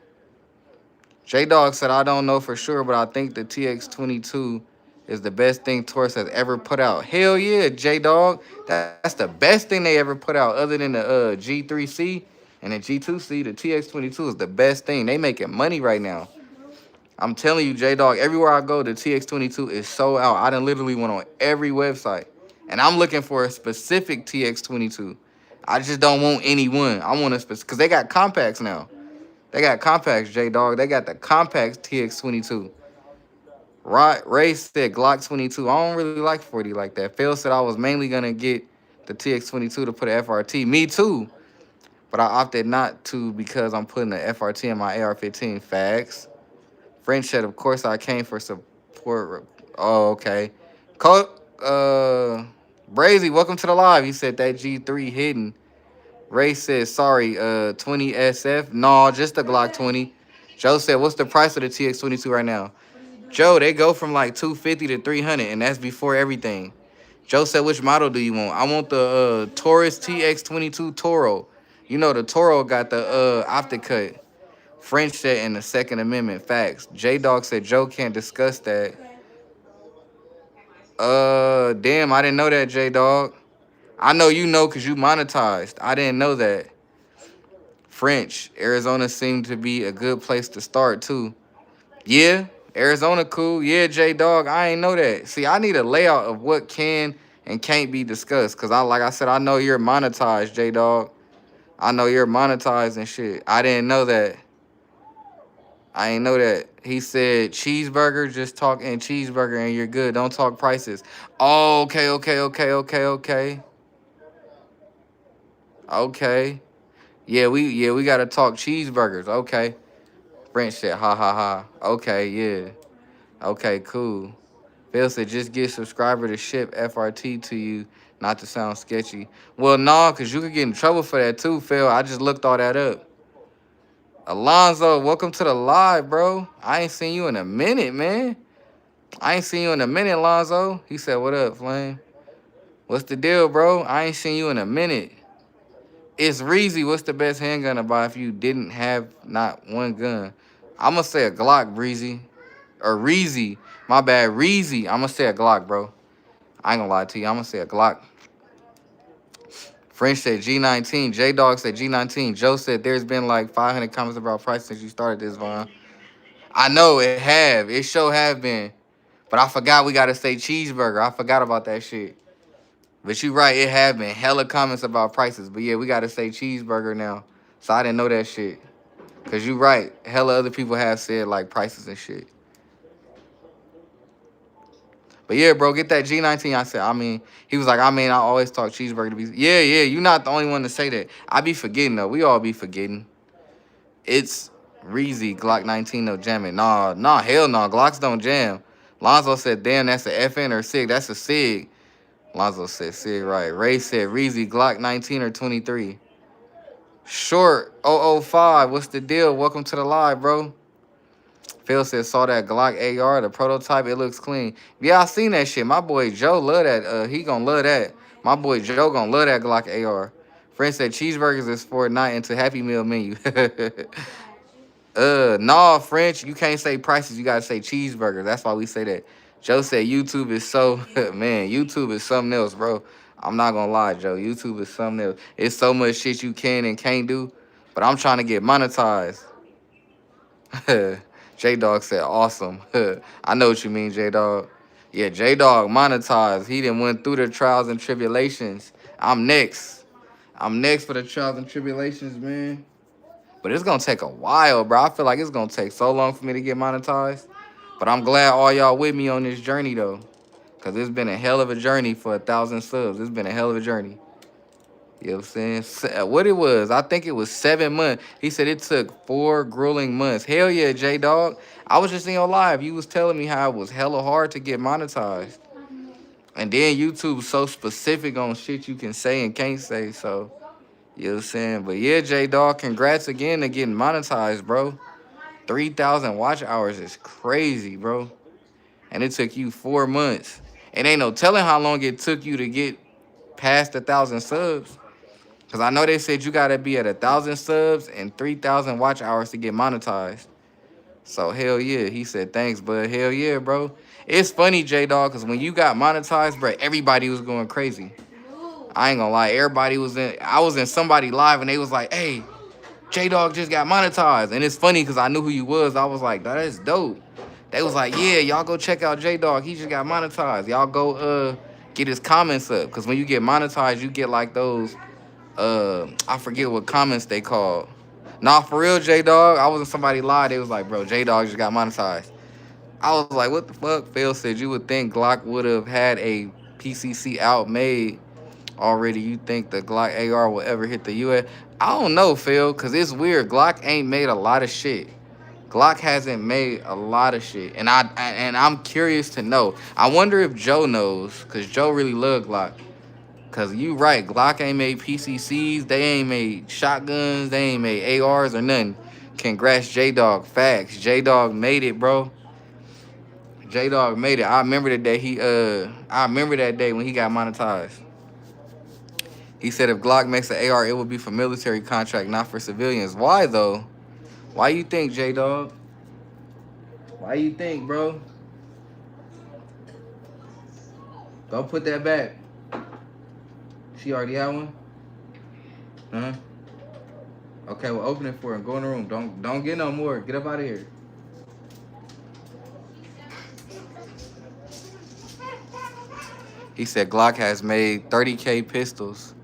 J-Dog said, I don't know for sure, but I think the TX22 is the best thing Taurus has ever put out. Hell yeah, J-Dog. That's the best thing they ever put out other than the G3C and the G2C. The TX22 is the best thing. They making money right now. I'm telling you, J-Dog, everywhere I go, the TX22 is sold out. I done literally went on every website. And I'm looking for a specific TX22. I just don't want any one. I want a specific, because they got compacts now. They got compacts, J-Dog. They got the compact TX22. Ray said Glock 22. I don't really like 40 like that. Phil said I was mainly going to get the TX22 to put an FRT. Me too. But I opted not to because I'm putting the FRT in my AR-15. Facts. French said, of course I came for support. Oh, okay. Brazy, welcome to the live. He said that G3 hidden. Ray said, sorry, 20 SF. No, just the Glock 20. Joe said, what's the price of the TX22 right now? Joe, they go from like 250 to 300, and that's before everything. Joe said, which model do you want? I want the Taurus TX22 Toro. You know, the Toro got the optic cut. French said in the Second Amendment. Facts. J-Dog said, Joe can't discuss that. Damn, I didn't know that, J-Dog. I know you know because you monetized. I didn't know that. French. Arizona seemed to be a good place to start, too. Yeah, Arizona cool. Yeah, J-Dog, I ain't know that. See, I need a layout of what can and can't be discussed. Because, like I said, I know you're monetized, J-Dog. I know you're monetized and shit. I didn't know that. I ain't know that. He said, cheeseburger, just talk in cheeseburger and you're good. Don't talk prices. Oh, okay. Okay. Yeah, we gotta talk cheeseburgers. Okay. French said, ha ha ha. Okay, yeah. Okay, cool. Phil said, just get subscriber to ship FRT to you, not to sound sketchy. Well, nah, because you could get in trouble for that too, Phil. I just looked all that up. Alonzo, welcome to the live, bro. I ain't seen you in a minute, man. Alonzo. He said, what up, Flame? What's the deal, bro? I ain't seen you in a minute. It's Reezy. What's the best handgun to buy if you didn't have not one gun? I'm going to say a Glock, Breezy. Or Reezy. My bad, Reezy. I'm going to say a Glock, bro. I ain't going to lie to you. I'm going to say a Glock. French said G19. J-Dog said G19. Joe said there's been like 500 comments about price since you started this, Vaughn. I know it have. It sure have been. But I forgot we got to say cheeseburger. I forgot about that shit. But you right, it have been hella comments about prices. But yeah, we got to say cheeseburger now. So I didn't know that shit. Because you right. Hella other people have said like prices and shit. But yeah, bro, get that G19. He was like, I always talk cheeseburger to be. Yeah, you not the only one to say that. I be forgetting, though. We all be forgetting. It's Reezy, Glock 19, no jamming. Nah, hell no. Glocks don't jam. Lonzo said, damn, that's a FN or SIG. That's a SIG. Lonzo said SIG, right. Ray said, Reezy, Glock 19 or 23. Short 005, what's the deal? Welcome to the live, bro. Phil said, saw that Glock AR, the prototype. It looks clean. Yeah, I seen that shit. My boy Joe love that. He gonna love that. My boy Joe gonna love that Glock AR. Friend said cheeseburgers is for night into Happy Meal menu. Nah, French, you can't say prices. You gotta say cheeseburgers. That's why we say that. Joe said YouTube is so man. YouTube is something else, bro. I'm not gonna lie, Joe. YouTube is something else. It's so much shit you can and can't do. But I'm trying to get monetized. J Dog said, awesome. I know what you mean, J Dog. Yeah, J Dog monetized. He done went through the trials and tribulations. I'm next. I'm next for the trials and tribulations, man. But it's gonna take a while, bro. I feel like it's gonna take so long for me to get monetized. But I'm glad all y'all with me on this journey though. Cause it's been a hell of a journey for 1,000 subs. It's been a hell of a journey. You know what I'm saying? What it was, I think it was 7 months. He said it took 4 grueling months. Hell yeah, J Dog. I was just in your live. You was telling me how it was hella hard to get monetized. And then YouTube's so specific on shit you can say and can't say. So, you know what I'm saying? But yeah, J Dog, congrats again to getting monetized, bro. 3,000 watch hours is crazy, bro. And it took you 4 months. It ain't no telling how long it took you to get past 1,000 subs. Because I know they said you got to be at 1,000 subs and 3,000 watch hours to get monetized. So, hell yeah. He said, thanks, bud. Hell yeah, bro. It's funny, J-Dog, because when you got monetized, bro, everybody was going crazy. I ain't gonna lie. Everybody was in... I was in somebody live, and they was like, hey, J-Dog just got monetized. And it's funny because I knew who you was. I was like, that's dope. They was like, yeah, y'all go check out J-Dog. He just got monetized. Y'all go get his comments up. Because when you get monetized, you get like those... I forget what comments they called. Nah, for real, J Dog. I wasn't somebody lied. They was like, bro, J Dog just got monetized. I was like, what the fuck? Phil said you would think Glock would have had a PCC out made already. You think the Glock AR will ever hit the US? I don't know, Phil, because it's weird. Glock ain't made a lot of shit. Glock hasn't made a lot of shit. And I'm curious to know. I wonder if Joe knows, because Joe really loved Glock. Cause you right, Glock ain't made PCCs, they ain't made shotguns, they ain't made ARs or nothing. Congrats, J Dog. Facts. J Dog made it, bro. J Dog made it. I remember the day I remember that day when he got monetized. He said if Glock makes an AR, it would be for military contract, not for civilians. Why though? Why you think, J Dog? Why you think, bro? Go put that back. She already had one? Huh? Okay, well, open it for her and go in the room. Don't get no more. Get up out of here. He said Glock has made 30K pistols.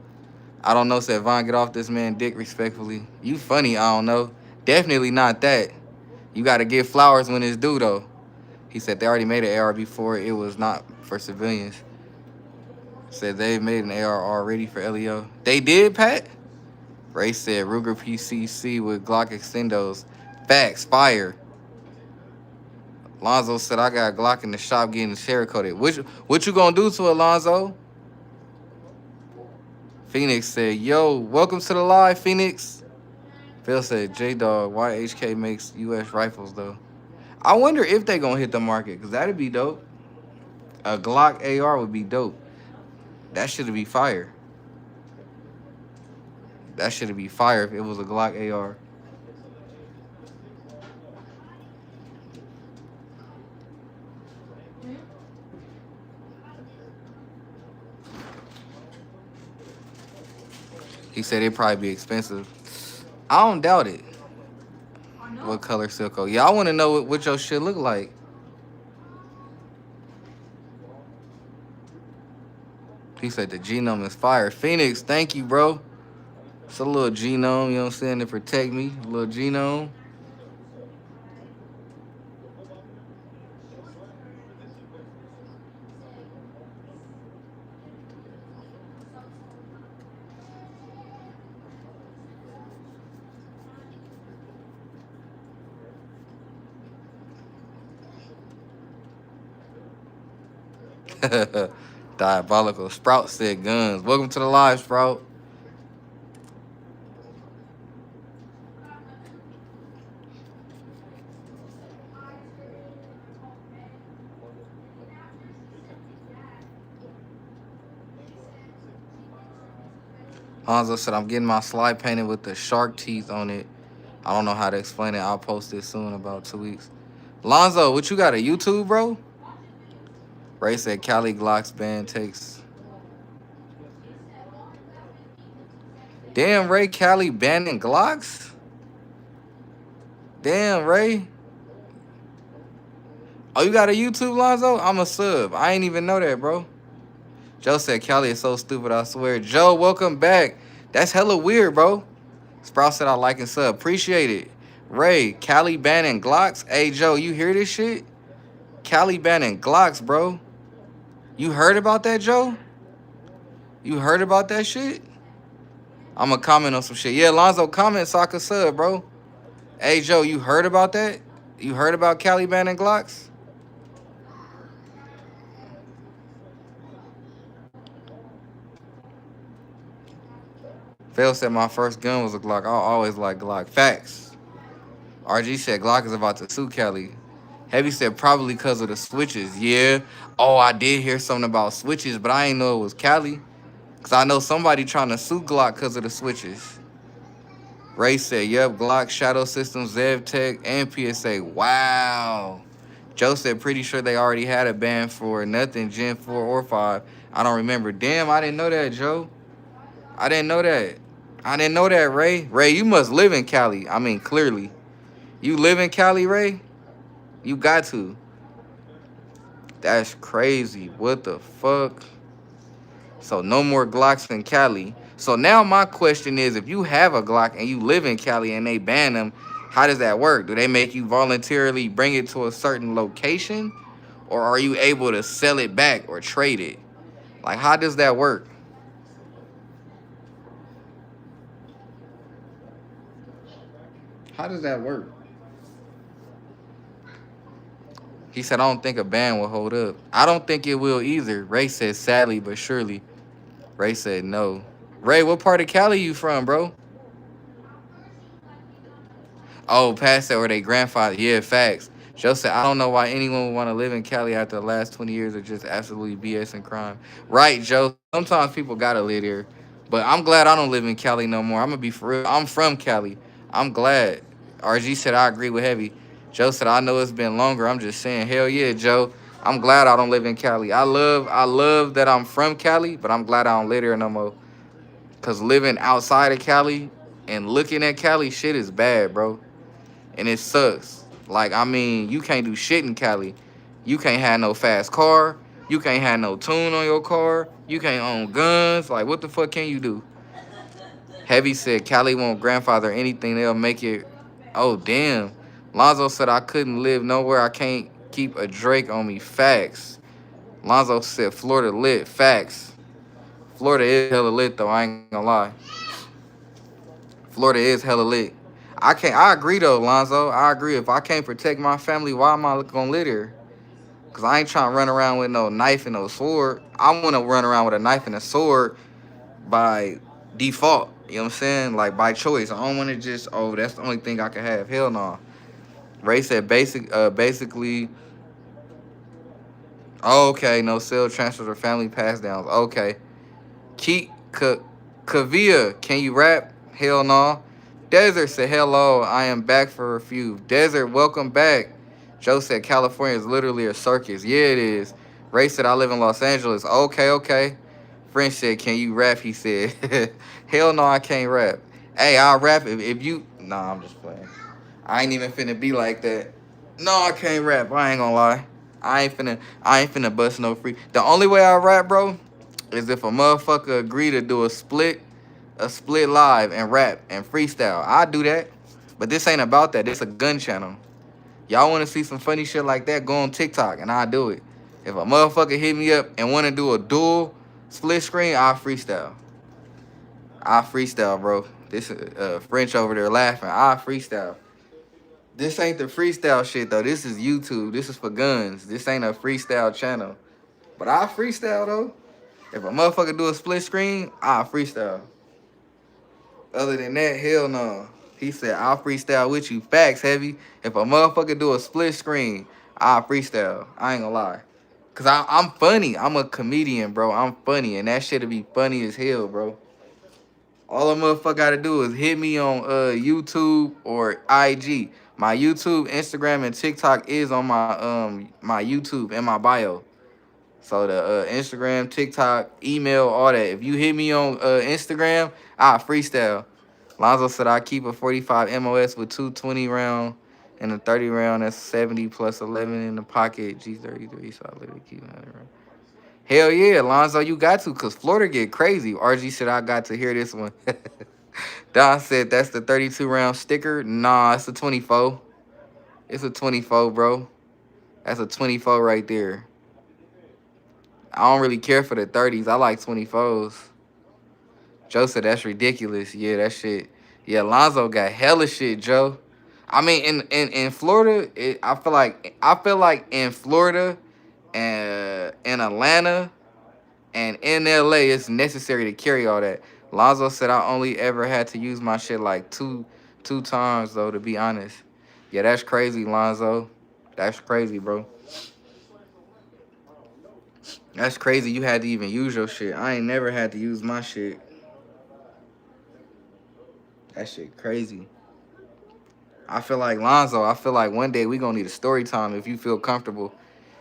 I don't know, said Von, get off this man dick respectfully. You funny, I don't know. Definitely not that. You got to give flowers when it's due, though. He said they already made an AR before. It was not for civilians. Said they made an AR already for LEO. They did, Pat? Ray said Ruger PCC with Glock extendos. Facts, fire. Lonzo said I got Glock in the shop getting coated. What you gonna do to it, Lonzo? Phoenix said, yo, welcome to the live, Phoenix. Phil said, J-Dog, why HK makes U.S. rifles, though? I wonder if they gonna hit the market, because that'd be dope. A Glock AR would be dope. That should be fire. That should be fire if it was a Glock AR. He said it'd probably be expensive. I don't doubt it. What color Silco? Yeah, I want to know what your shit look like. He said the genome is fire. Phoenix, thank you, bro. It's a little genome, you know what I'm saying, to protect me. A little genome. Diabolical. Sprout said guns. Welcome to the live, Sprout. Hanzo said I'm getting my slide painted with the shark teeth on it. I don't know how to explain it. I'll post it soon, about 2 weeks. Lonzo, what you got, a YouTube, bro? Ray said Cali Glocks band takes. Damn, Ray, Cali banning Glocks? Damn, Ray. Oh, you got a YouTube, Lonzo? I'm a sub. I ain't even know that, bro. Joe said Cali is so stupid, I swear. Joe, welcome back. That's hella weird, bro. Sprout said I like and sub. Appreciate it. Ray, Cali banning Glocks. Hey, Joe, you hear this shit? Cali banning Glocks, bro. You heard about that, Joe? You heard about that shit? I'm going to comment on some shit. Yeah, Lonzo, comment so I can sub, bro. Hey, Joe, you heard about that? You heard about Cali banning Glocks? Phil said my first gun was a Glock. I always like Glock. Facts. RG said Glock is about to sue Cali. Heavy said probably because of the switches. Yeah. Oh, I did hear something about switches, but I ain't know it was Cali. Because I know somebody trying to sue Glock because of the switches. Ray said, yep, Glock, Shadow Systems, Zev Tech, and PSA. Wow. Joe said, pretty sure they already had a ban for nothing, Gen 4 or 5. I don't remember. Damn, I didn't know that, Joe. I didn't know that. I didn't know that, Ray. Ray, you must live in Cali. I mean, clearly. You live in Cali, Ray? You got to. That's crazy. What the fuck? So no more Glocks in Cali. So now my question is, if you have a Glock and you live in Cali and they ban them, how does that work? Do they make you voluntarily bring it to a certain location? Or are you able to sell it back or trade it? Like, how does that work? How does that work? He said, I don't think a ban will hold up. I don't think it will either. Ray said, sadly but surely. Ray said, no. Ray, what part of Cali you from, bro? Oh, past that where they grandfather. Yeah, facts. Joe said, I don't know why anyone would want to live in Cali after the last 20 years of just absolutely BS and crime. Right, Joe. Sometimes people got to live there. But I'm glad I don't live in Cali no more. I'm going to be for real. I'm from Cali. I'm glad. RG said, I agree with Heavy. Joe said, I know it's been longer. I'm just saying, hell yeah, Joe. I'm glad I don't live in Cali. I love that I'm from Cali, but I'm glad I don't live there no more. Because living outside of Cali and looking at Cali, shit is bad, bro. And it sucks. Like, I mean, you can't do shit in Cali. You can't have no fast car. You can't have no tune on your car. You can't own guns. Like, what the fuck can you do? Heavy said Cali won't grandfather anything. They'll make it. Oh, damn. Lonzo said I couldn't live nowhere. I can't keep a Drake on me. Facts. Lonzo said Florida lit. Facts. Florida is hella lit, though. I ain't gonna lie. Florida is hella lit. I agree though, Lonzo. I agree. If I can't protect my family, why am I gonna live here? Cause I ain't trying to run around with no knife and no sword. I wanna run around with a knife and a sword by default. You know what I'm saying? Like by choice. I don't wanna just, oh, that's the only thing I can have. Hell no. Ray said basically, oh, okay, no sale transfers or family pass downs. Okay. Keep Kavia, can you rap? Hell no. Desert said, hello, I am back for a few. Desert, welcome back. Joe said, California is literally a circus. Yeah, it is. Ray said, I live in Los Angeles. Okay, okay. French said, can you rap? He said, hell no, I can't rap. Hey, I'll rap if you... Nah, I'm just playing. I ain't even finna be like that. No, I can't rap. I ain't gonna lie. I ain't finna bust no free. The only way I rap, bro, is if a motherfucker agree to do a split live and rap and freestyle. I do that. But this ain't about that. This a gun channel. Y'all want to see some funny shit like that, go on TikTok and I do it. If a motherfucker hit me up and want to do a dual split screen, I freestyle, bro. This French over there laughing. I freestyle. This ain't the freestyle shit though. This is YouTube. This is for guns. This ain't a freestyle channel. But I freestyle though. If a motherfucker do a split screen, I freestyle. Other than that, hell no. He said, I'll freestyle with you. Facts, heavy. If a motherfucker do a split screen, I'll freestyle. I ain't gonna lie. Cause I'm funny. I'm a comedian, bro. I'm funny. And that shit'll be funny as hell, bro. All a motherfucker gotta do is hit me on YouTube or IG. My YouTube, Instagram, and TikTok is on my YouTube and my bio. So the Instagram, TikTok, email, all that. If you hit me on Instagram, I freestyle. Lonzo said I keep a 45 MOS with 220 round and a 30 round. That's 70 plus 11 in the pocket. G33. So I literally keep 100 round. Hell yeah, Lonzo, you got to, cause Florida get crazy. RG said I got to hear this one. Don said that's the 32 round sticker. Nah, it's a 24. It's a 24, bro. That's a 24 right there. I don't really care for the 30s. I like 24s. Joe said that's ridiculous. Yeah, that shit. Yeah, Lonzo got hella shit, Joe. I mean, in Florida, I feel like in Florida and in Atlanta and in LA, it's necessary to carry all that. Lonzo said I only ever had to use my shit like two times though, to be honest. Yeah, that's crazy, Lonzo. That's crazy, bro. That's crazy. You had to even use your shit. I ain't never had to use my shit. That shit crazy. I feel like Lonzo. I feel like one day we gonna need a story time if you feel comfortable.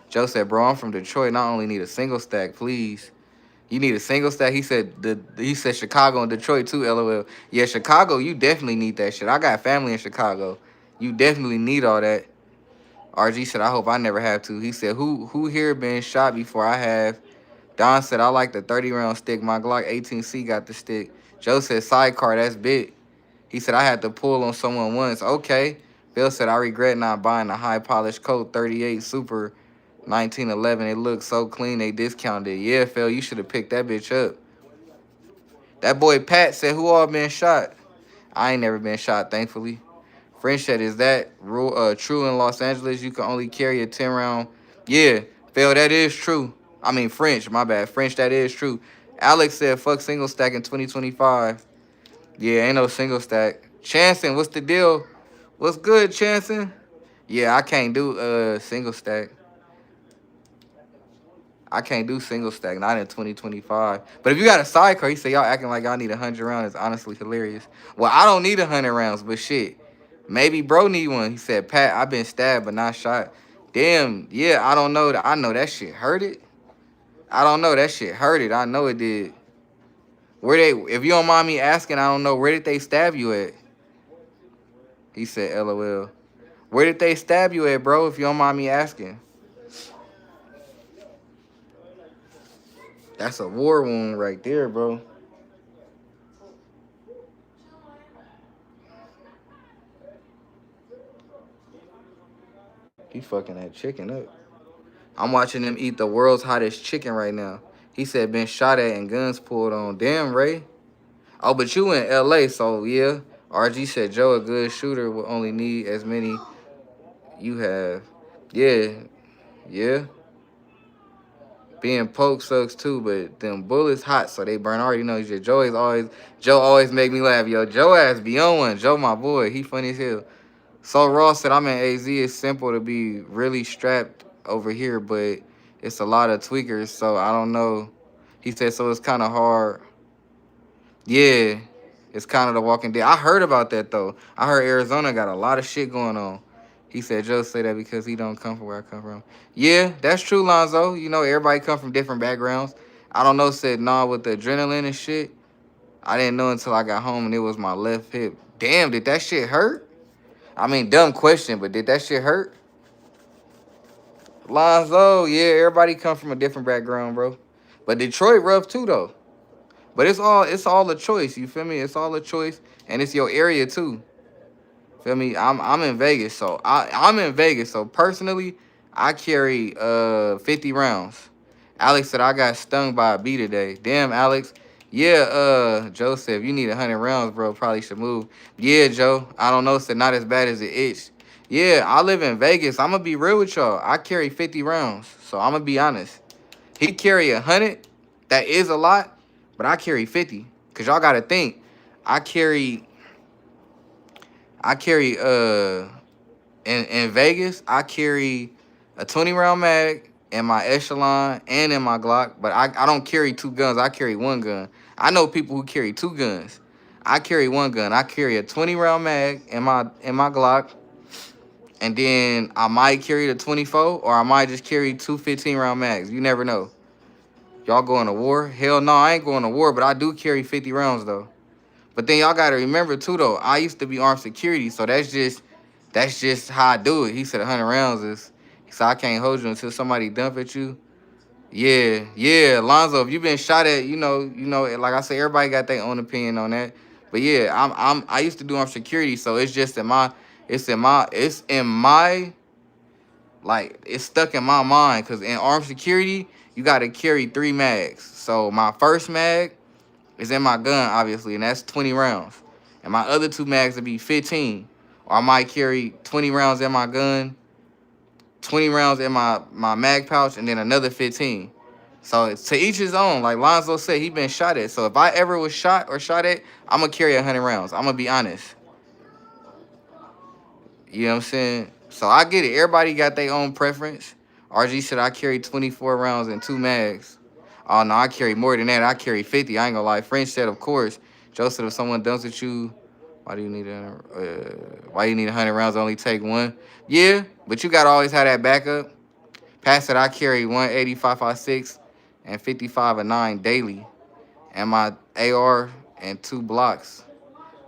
Joe said, "Bro, I'm from Detroit. Not only need a single stack, please. You need a single stack." He said Chicago and Detroit too. LOL. Yeah, Chicago. You definitely need that shit. I got family in Chicago. You definitely need all that. RG said, "I hope I never have to." He said, "Who here been shot before I have?" Don said, "I like the 30 round stick. My Glock 18C got the stick." Joe said, "Sidecar. That's big." He said, I had to pull on someone once. Okay. Bill said, I regret not buying the high polished coat 38 Super 1911. It looked so clean, they discounted it. Yeah, Phil, you should have picked that bitch up. That boy Pat said, who all been shot? I ain't never been shot, thankfully. French said, is that rule true in Los Angeles? You can only carry a 10 round. Yeah, Phil, that is true. I mean, French, my bad. French, that is true. Alex said, fuck single stack in 2025. Yeah, ain't no single stack. Chanson, what's the deal? What's good, Chanson? Yeah, I can't do single stack. I can't do single stack, not in 2025. But if you got a sidecar, he say y'all acting like y'all need 100 rounds. It's honestly hilarious. Well, I don't need 100 rounds, but shit. Maybe bro need one. He said, Pat, I've been stabbed but not shot. Damn, yeah, I don't know. I know that shit hurt it. I don't know. That shit hurt it. I know it did. Where they, if you don't mind me asking, I don't know, where did they stab you at? He said, LOL. Where did they stab you at, bro, if you don't mind me asking? That's a war wound right there, bro. He fucking that chicken up. I'm watching them eat the world's hottest chicken right now. He said been shot at and guns pulled on. Damn, Ray. Oh, but you in LA, so yeah. RG said Joe, a good shooter, will only need as many you have. Yeah, yeah. Being poked sucks too, but them bullets hot, so they burn. I already know you. Joe always make me laugh. Yo, Joe ass be on one. Joe, my boy, he funny as hell. So Ross said, I'm in AZ. It's simple to be really strapped over here, but it's a lot of tweakers, so I don't know. He said, so it's kind of hard. Yeah, it's kind of the Walking Dead. I heard about that though. I heard Arizona got a lot of shit going on. He said, Joe say that because he don't come from where I come from. Yeah, that's true, Lonzo. You know, everybody come from different backgrounds. I don't know, said nah with the adrenaline and shit. I didn't know until I got home and it was my left hip. Damn, did that shit hurt? I mean, dumb question, but did that shit hurt? Lonzo, yeah, everybody come from a different background, bro. But Detroit rough too, though. But it's all a choice. You feel me? It's all a choice, and it's your area too. Feel me? I'm in Vegas, so I'm in Vegas. So personally, I carry 50 rounds. Alex said I got stung by a bee today. Damn, Alex. Yeah, Joe said if you need 100 rounds, bro, probably should move. Yeah, Joe. I don't know, said not as bad as it itched. Yeah, I live in Vegas. I'm gonna be real with y'all. I carry 50 rounds, so I'm gonna be honest. He carry 100. That is a lot, but I carry 50. Cause y'all gotta think, I carry, I carry, in Vegas, I carry a 20 round mag in my Echelon and in my Glock, but I don't carry two guns. I carry one gun. I know people who carry two guns. I carry one gun. I carry a 20 round mag in my Glock, and then I might carry the 24, or I might just carry two 15 round mags. You never know. Y'all going to war? Hell no, I ain't going to war, but I do carry 50 rounds though. But then y'all gotta remember too though, I used to be armed security, so that's just how I do it. He said 100 rounds is, he said I can't hold you until somebody dump at you. Yeah, yeah, Lonzo, if you been shot at, like I said, everybody got their own opinion on that. But yeah, I used to do armed security, so it's just in my like it's stuck in my mind because in armed security you gotta carry three mags. So my first mag is in my gun, obviously, and that's 20 rounds. And my other two mags would be 15. Or I might carry 20 rounds in my gun, 20 rounds in my mag pouch, and then another 15. So it's to each his own. Like Lonzo said, he been shot at. So if I ever was shot or shot at, I'm going to carry 100 rounds. I'm going to be honest. You know what I'm saying? So I get it. Everybody got their own preference. RG said I carry 24 rounds and two mags. Oh, no, I carry more than that. I carry 50. I ain't gonna lie. French said, of course. Joe said, if someone dumps at you, why you need 100 rounds? Only take one. Yeah, but you gotta always have that backup. Past that, I carry 185.56 and 55.9 daily, and my AR and two blocks.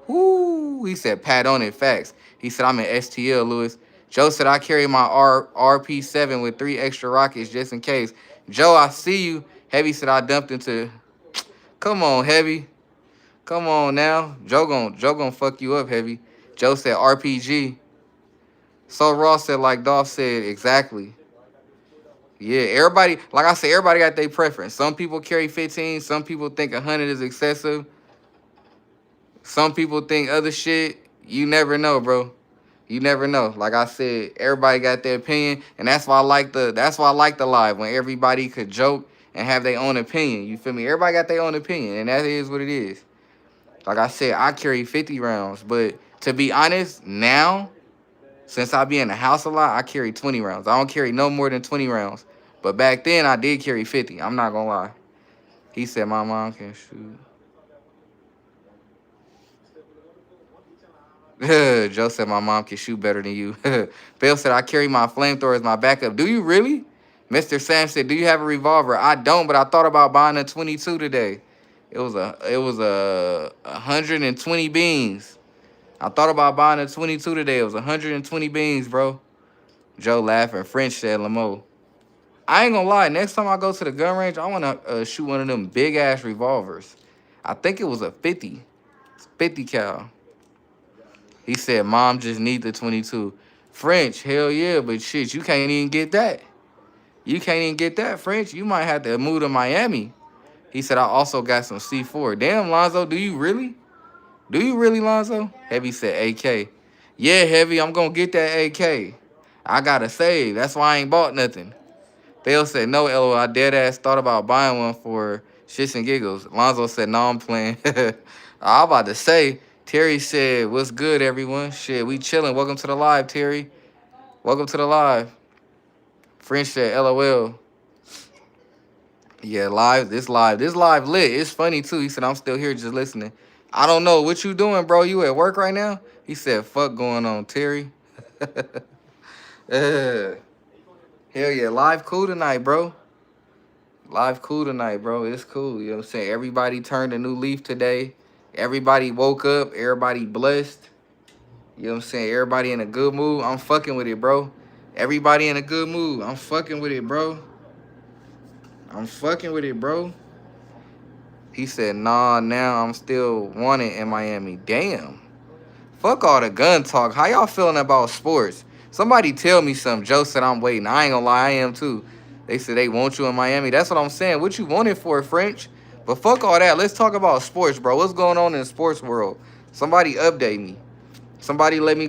Woo! He said, pat on it, facts. He said, I'm in STL, Lewis. Joe said, I carry my RP7 with 3 extra rockets just in case. Joe, I see you. Heavy said, I dumped into... Come on, Heavy. Come on now. Joe gon' fuck you up, Heavy. Joe said, RPG. So Ross said, like Dolph said, exactly. Yeah, everybody, like I said, everybody got their preference. Some people carry 15. Some people think 100 is excessive. Some people think other shit. You never know, bro. You never know. Like I said, everybody got their opinion, and that's why I like the live when everybody could joke and have their own opinion. You feel me? Everybody got their own opinion, and that is what it is. Like I said, I carry 50 rounds, but to be honest, now since I be in the house a lot, I carry 20 rounds. I don't carry no more than 20 rounds. But back then, I did carry 50. I'm not gonna lie. He said my mom can shoot. Joe said my mom can shoot better than you. Bill said I carry my flamethrower as my backup. Do you really? Mr. Sam said, do you have a revolver? I don't, but I thought about buying a 22 today. It was a 120 beans. I thought about buying a 22 today. It was 120 beans, bro. Joe laughing. French said Lamo. I ain't gonna lie. Next time I go to the gun range, I wanna shoot one of them big ass revolvers. I think it was a 50, 50 cal. He said, Mom just need the 22. French, hell yeah, but shit, you can't even get that. You can't even get that, French. You might have to move to Miami. He said, I also got some C4. Damn, Lonzo, do you really? Do you really, Lonzo? Heavy said AK. Yeah, Heavy, I'm going to get that AK. I got to save. That's why I ain't bought nothing. Thale said, no, LOL. I dead ass thought about buying one for shits and giggles. Lonzo said, no, I'm playing. I about to say, Terry said, what's good, everyone? Shit, we chilling. Welcome to the live, Terry. Welcome to the live. French said, LOL. Yeah, This live lit. It's funny, too. He said, I'm still here just listening. I don't know. What you doing, bro? You at work right now? He said, fuck going on, Terry. Hell yeah, live cool tonight, bro. Live cool tonight, bro. It's cool. You know what I'm saying? Everybody turned a new leaf today. Everybody woke up. Everybody blessed. You know what I'm saying? Everybody in a good mood. I'm fucking with it, bro. Everybody in a good mood. I'm fucking with it, bro. I'm fucking with it, bro. He said, nah, now I'm still wanted in Miami. Damn. Fuck all the gun talk. How y'all feeling about sports? Somebody tell me something. Joe said I'm waiting. I ain't gonna lie, I am too. They said they want you in Miami. That's what I'm saying. What you wanted for, French? But fuck all that. Let's talk about sports, bro. What's going on in the sports world? Somebody update me. Somebody let me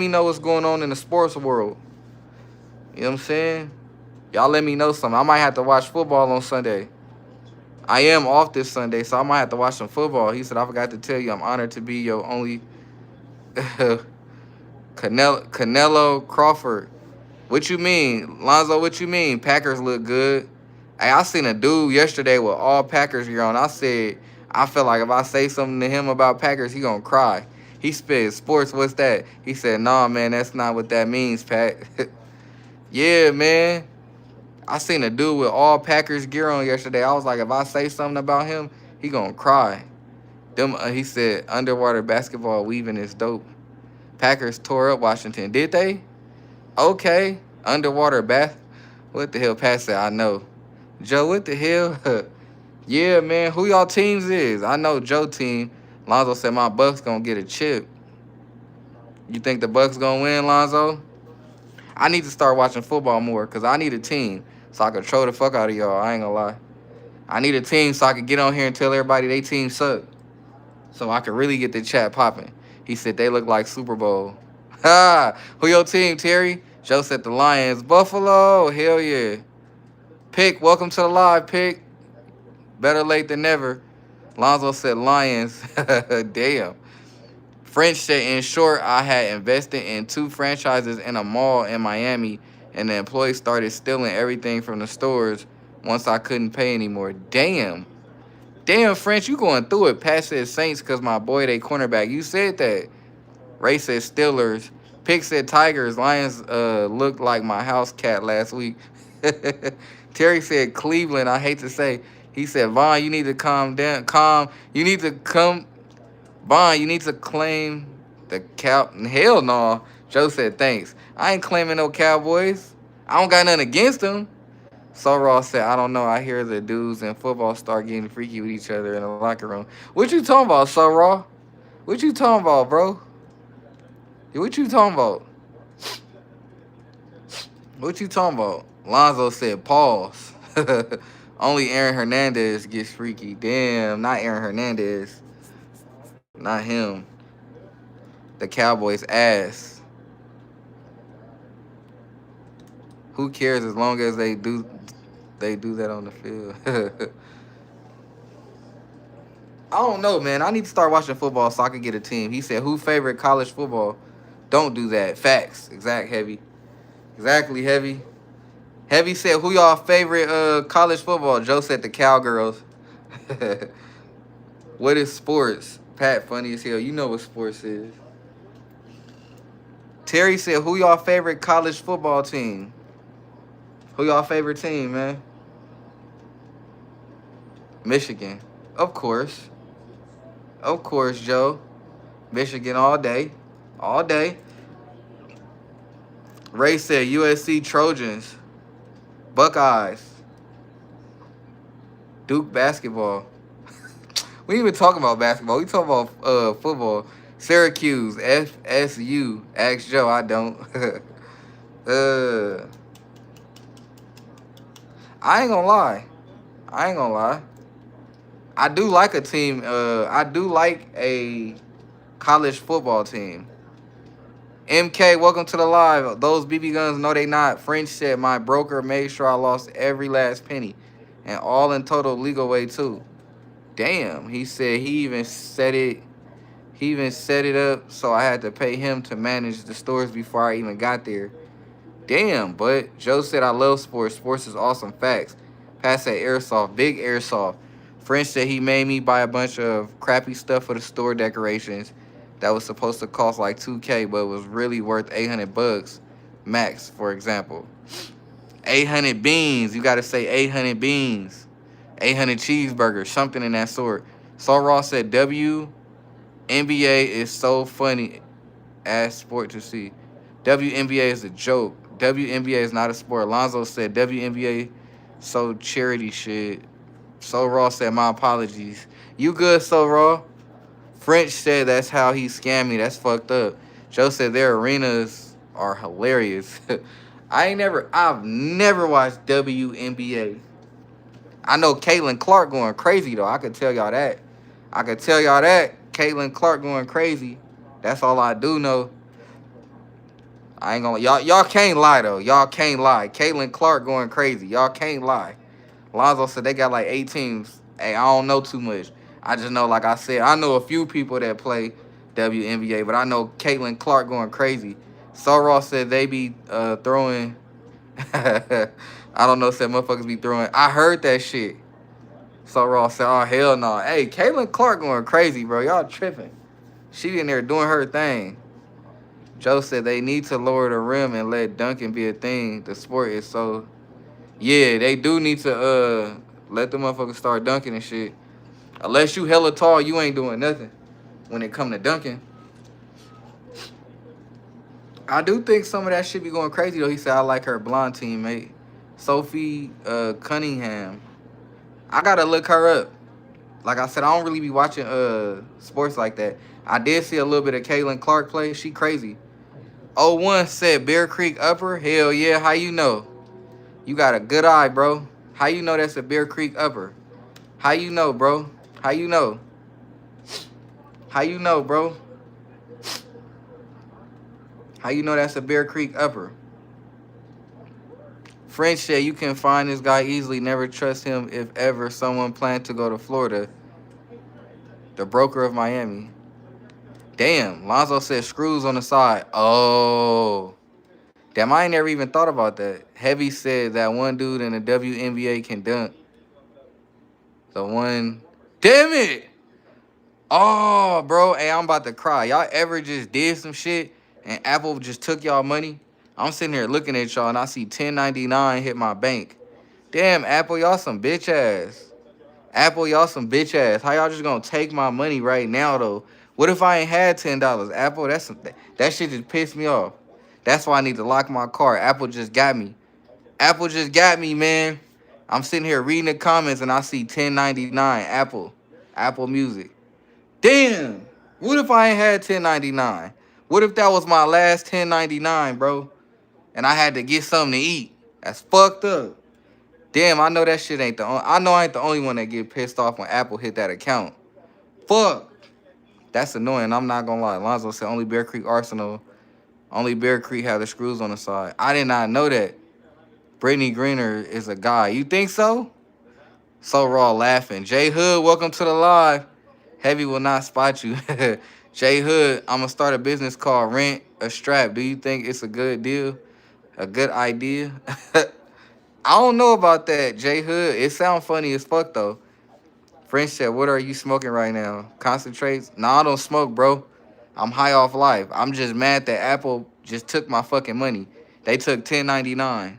know what's going on in the sports world. You know what I'm saying? Y'all let me know something. I might have to watch football on Sunday. I am off this Sunday, so I might have to watch some football. He said, I forgot to tell you, I'm honored to be your only Canelo Crawford. What you mean? Lonzo, what you mean? Packers look good. Hey, I seen a dude yesterday with all Packers gear on. I said, I feel like if I say something to him about Packers, he gonna cry. He spit sports, what's that? He said, nah, man, that's not what that means, Pat. Yeah, man. I seen a dude with all Packers gear on yesterday. I was like, if I say something about him, he gonna cry. He said, underwater basketball weaving is dope. Packers tore up Washington. Did they? Okay. Underwater bath. What the hell, Pat said? I know. Joe, what the hell? Yeah, man. Who y'all teams is? I know Joe team. Lonzo said my Bucks gonna get a chip. You think the Bucks gonna win, Lonzo? I need to start watching football more because I need a team so I can troll the fuck out of y'all. I ain't gonna lie. I need a team so I can get on here and tell everybody they team suck. So I can really get the chat popping. He said they look like Super Bowl. Ha! Who your team, Terry? Joe said the Lions. Buffalo. Hell yeah. Pick, welcome to the live, Pick. Better late than never. Lonzo said Lions. Damn. French said, in short, I had invested in 2 franchises in a mall in Miami, and the employees started stealing everything from the stores once I couldn't pay anymore. Damn. Damn, French, you going through it. Pat said Saints because my boy, they cornerback. You said that. Ray said Steelers. Pick said Tigers. Lions looked like my house cat last week. Terry said Cleveland. I hate to say. He said, Vaughn, you need to calm down. You need to come. Vaughn, you need to claim the cow. Hell no. Joe said, thanks. I ain't claiming no Cowboys. I don't got nothing against them. So Ross said, I don't know. I hear the dudes in football start getting freaky with each other in the locker room. What you talking about, So Raw? What you talking about, bro? What you talking about? What you talking about? Lonzo said, pause. Only Aaron Hernandez gets freaky. Damn, not Aaron Hernandez. Not him. The Cowboys ass. Who cares as long as they do that on the field. I don't know, man. I need to start watching football so I can get a team. He said, who favorite college football? Don't do that. Facts. Heavy. Exactly, Heavy. Heavy said, who y'all favorite college football? Joe said the Cowgirls. What is sports? Pat, funny as hell. You know what sports is. Terry said, who y'all favorite college football team? Who y'all favorite team, man? Michigan. Of course. Of course, Joe. Michigan all day. All day. Ray said USC Trojans. Buckeyes. Duke basketball. We ain't even talking about basketball. We talking about football. Syracuse. FSU. Ask Joe. I don't. uh, I ain't gonna lie. I do like a team. I do like a college football team. MK, welcome to the live. Those BB guns, no, they not. French said my broker made sure I lost every last penny, and all in total legal way too. Damn, he said he even set it. He even set it up so I had to pay him to manage the stores before I even got there. Damn, but Joe said I love sports. Sports is awesome. Facts. Pat said airsoft, big airsoft. French said he made me buy a bunch of crappy stuff for the store decorations that was supposed to cost like 2K, but was really worth 800 bucks max, for example. 800 beans. You got to say 800 beans. 800 cheeseburgers, something in that sort. Saul Ross said WNBA is so funny as sport to see. WNBA is a joke. WNBA is not a sport. Alonzo said WNBA so charity shit. So Raw said my apologies. You good, So Raw? French said that's how he scammed me. That's fucked up. Joe said their arenas are hilarious. I've never watched WNBA. I know Caitlin Clark going crazy though. I could tell y'all that. Caitlin Clark going crazy. That's all I do know. I ain't gonna y'all can't lie though. Y'all can't lie. Caitlin Clark going crazy. Y'all can't lie. Lonzo said they got like 8 teams. Hey, I don't know too much. I just know, like I said, I know a few people that play WNBA, but I know Caitlin Clark going crazy. So Ross said they be throwing. I don't know, said motherfuckers be throwing. I heard that shit. So Ross said, oh, hell no. Hey, Caitlin Clark going crazy, bro. Y'all tripping. She in there doing her thing. Joe said they need to lower the rim and let dunking be a thing. The sport is so. Yeah, they do need to let the motherfuckers start dunking and shit. Unless you hella tall, you ain't doing nothing when it come to dunking. I do think some of that shit be going crazy though. He said I like her blonde teammate, Sophie Cunningham. I gotta look her up. Like I said, I don't really be watching sports like that. I did see a little bit of Caitlin Clark play. She crazy. O1 said Bear Creek Upper. Hell yeah, how you know? You got a good eye, bro. How you know that's a Bear Creek Upper? How you know, bro? How you know? How you know, bro? How you know that's a Bear Creek Upper? French said you can find this guy easily. Never trust him if ever someone planned to go to Florida. The broker of Miami. Damn, Lonzo said screws on the side. Oh. Damn, I ain't never even thought about that. Heavy said that one dude in the WNBA can dunk. The one. Damn it! Oh, bro. Hey, I'm about to cry. Y'all ever just did some shit and Apple just took y'all money? I'm sitting here looking at y'all and I see 1099 hit my bank. Damn, Apple, y'all some bitch ass. Apple, y'all some bitch ass. How y'all just gonna take my money right now though? What if I ain't had $10? Apple, that shit just pissed me off. That's why I need to lock my car. Apple just got me. Apple just got me, man. I'm sitting here reading the comments and I see 1099 Apple. Apple Music. Damn. What if I ain't had 1099? What if that was my last 1099, bro? And I had to get something to eat? That's fucked up. Damn, I know that shit ain't the only. I know I ain't the only one that get pissed off when Apple hit that account. Fuck. That's annoying. I'm not gonna lie. Lonzo said only Bear Creek Arsenal, only Bear Creek have the screws on the side. I did not know that. Brittany Greener is a guy. You think so? So raw laughing. Jay Hood, welcome to the live. Heavy will not spot you. Jay Hood, I'm gonna start a business called Rent a Strap. Do you think it's a good deal? A good idea? I don't know about that, Jay Hood. It sounds funny as fuck though. French said, what are you smoking right now? Concentrates? Nah, I don't smoke, bro. I'm high off life. I'm just mad that Apple just took my fucking money. They took 1099.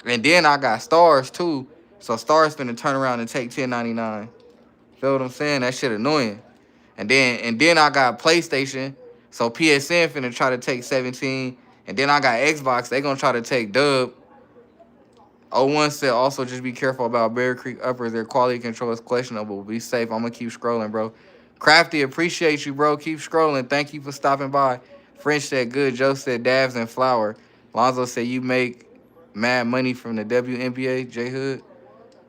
And then I got Stars too. So Stars finna turn around and take 1099. Feel what I'm saying? That shit annoying. And then I got PlayStation. So PSN finna try to take 17. And then I got Xbox. They gonna try to take Dub. O1 said also just be careful about Bear Creek Uppers. Their quality control is questionable. Be safe. I'm gonna keep scrolling, bro. Crafty, appreciate you, bro. Keep scrolling. Thank you for stopping by. French said good. Joe said dabs and flour. Lonzo said you make mad money from the WNBA. J Hood.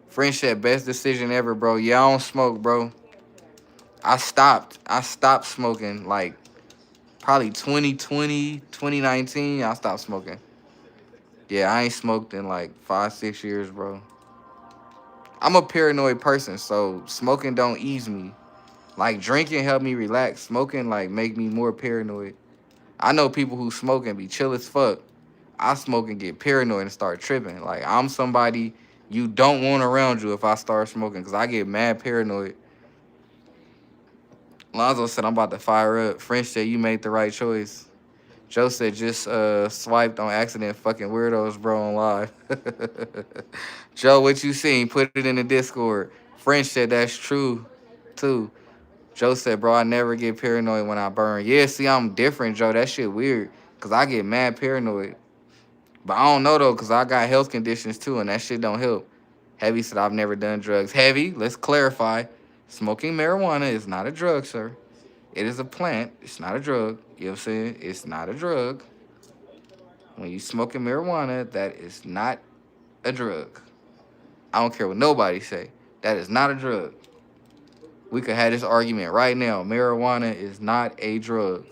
French said best decision ever, bro. Yeah, I don't smoke, bro. I stopped. I stopped smoking like probably 2020, 2019. I stopped smoking. Yeah, I ain't smoked in like 5, 6 years, bro. I'm a paranoid person, so smoking don't ease me. Like drinking help me relax. Smoking like make me more paranoid. I know people who smoke and be chill as fuck. I smoke and get paranoid and start tripping. Like I'm somebody you don't want around you if I start smoking because I get mad paranoid. Lonzo said I'm about to fire up. French said you made the right choice. Joe said just swiped on accident. Fucking weirdos, bro, on live. Joe, what you seen? Put it in the Discord. French said that's true, too. Joe said, bro, I never get paranoid when I burn. Yeah, see, I'm different, Joe. That shit weird. Because I get mad paranoid. But I don't know, though, because I got health conditions, too, and that shit don't help. Heavy said, I've never done drugs. Heavy, let's clarify. Smoking marijuana is not a drug, sir. It is a plant. It's not a drug. You know what I'm saying? It's not a drug. When you smoking marijuana, that is not a drug. I don't care what nobody say. That is not a drug. We could have this argument right now. Marijuana is not a drug.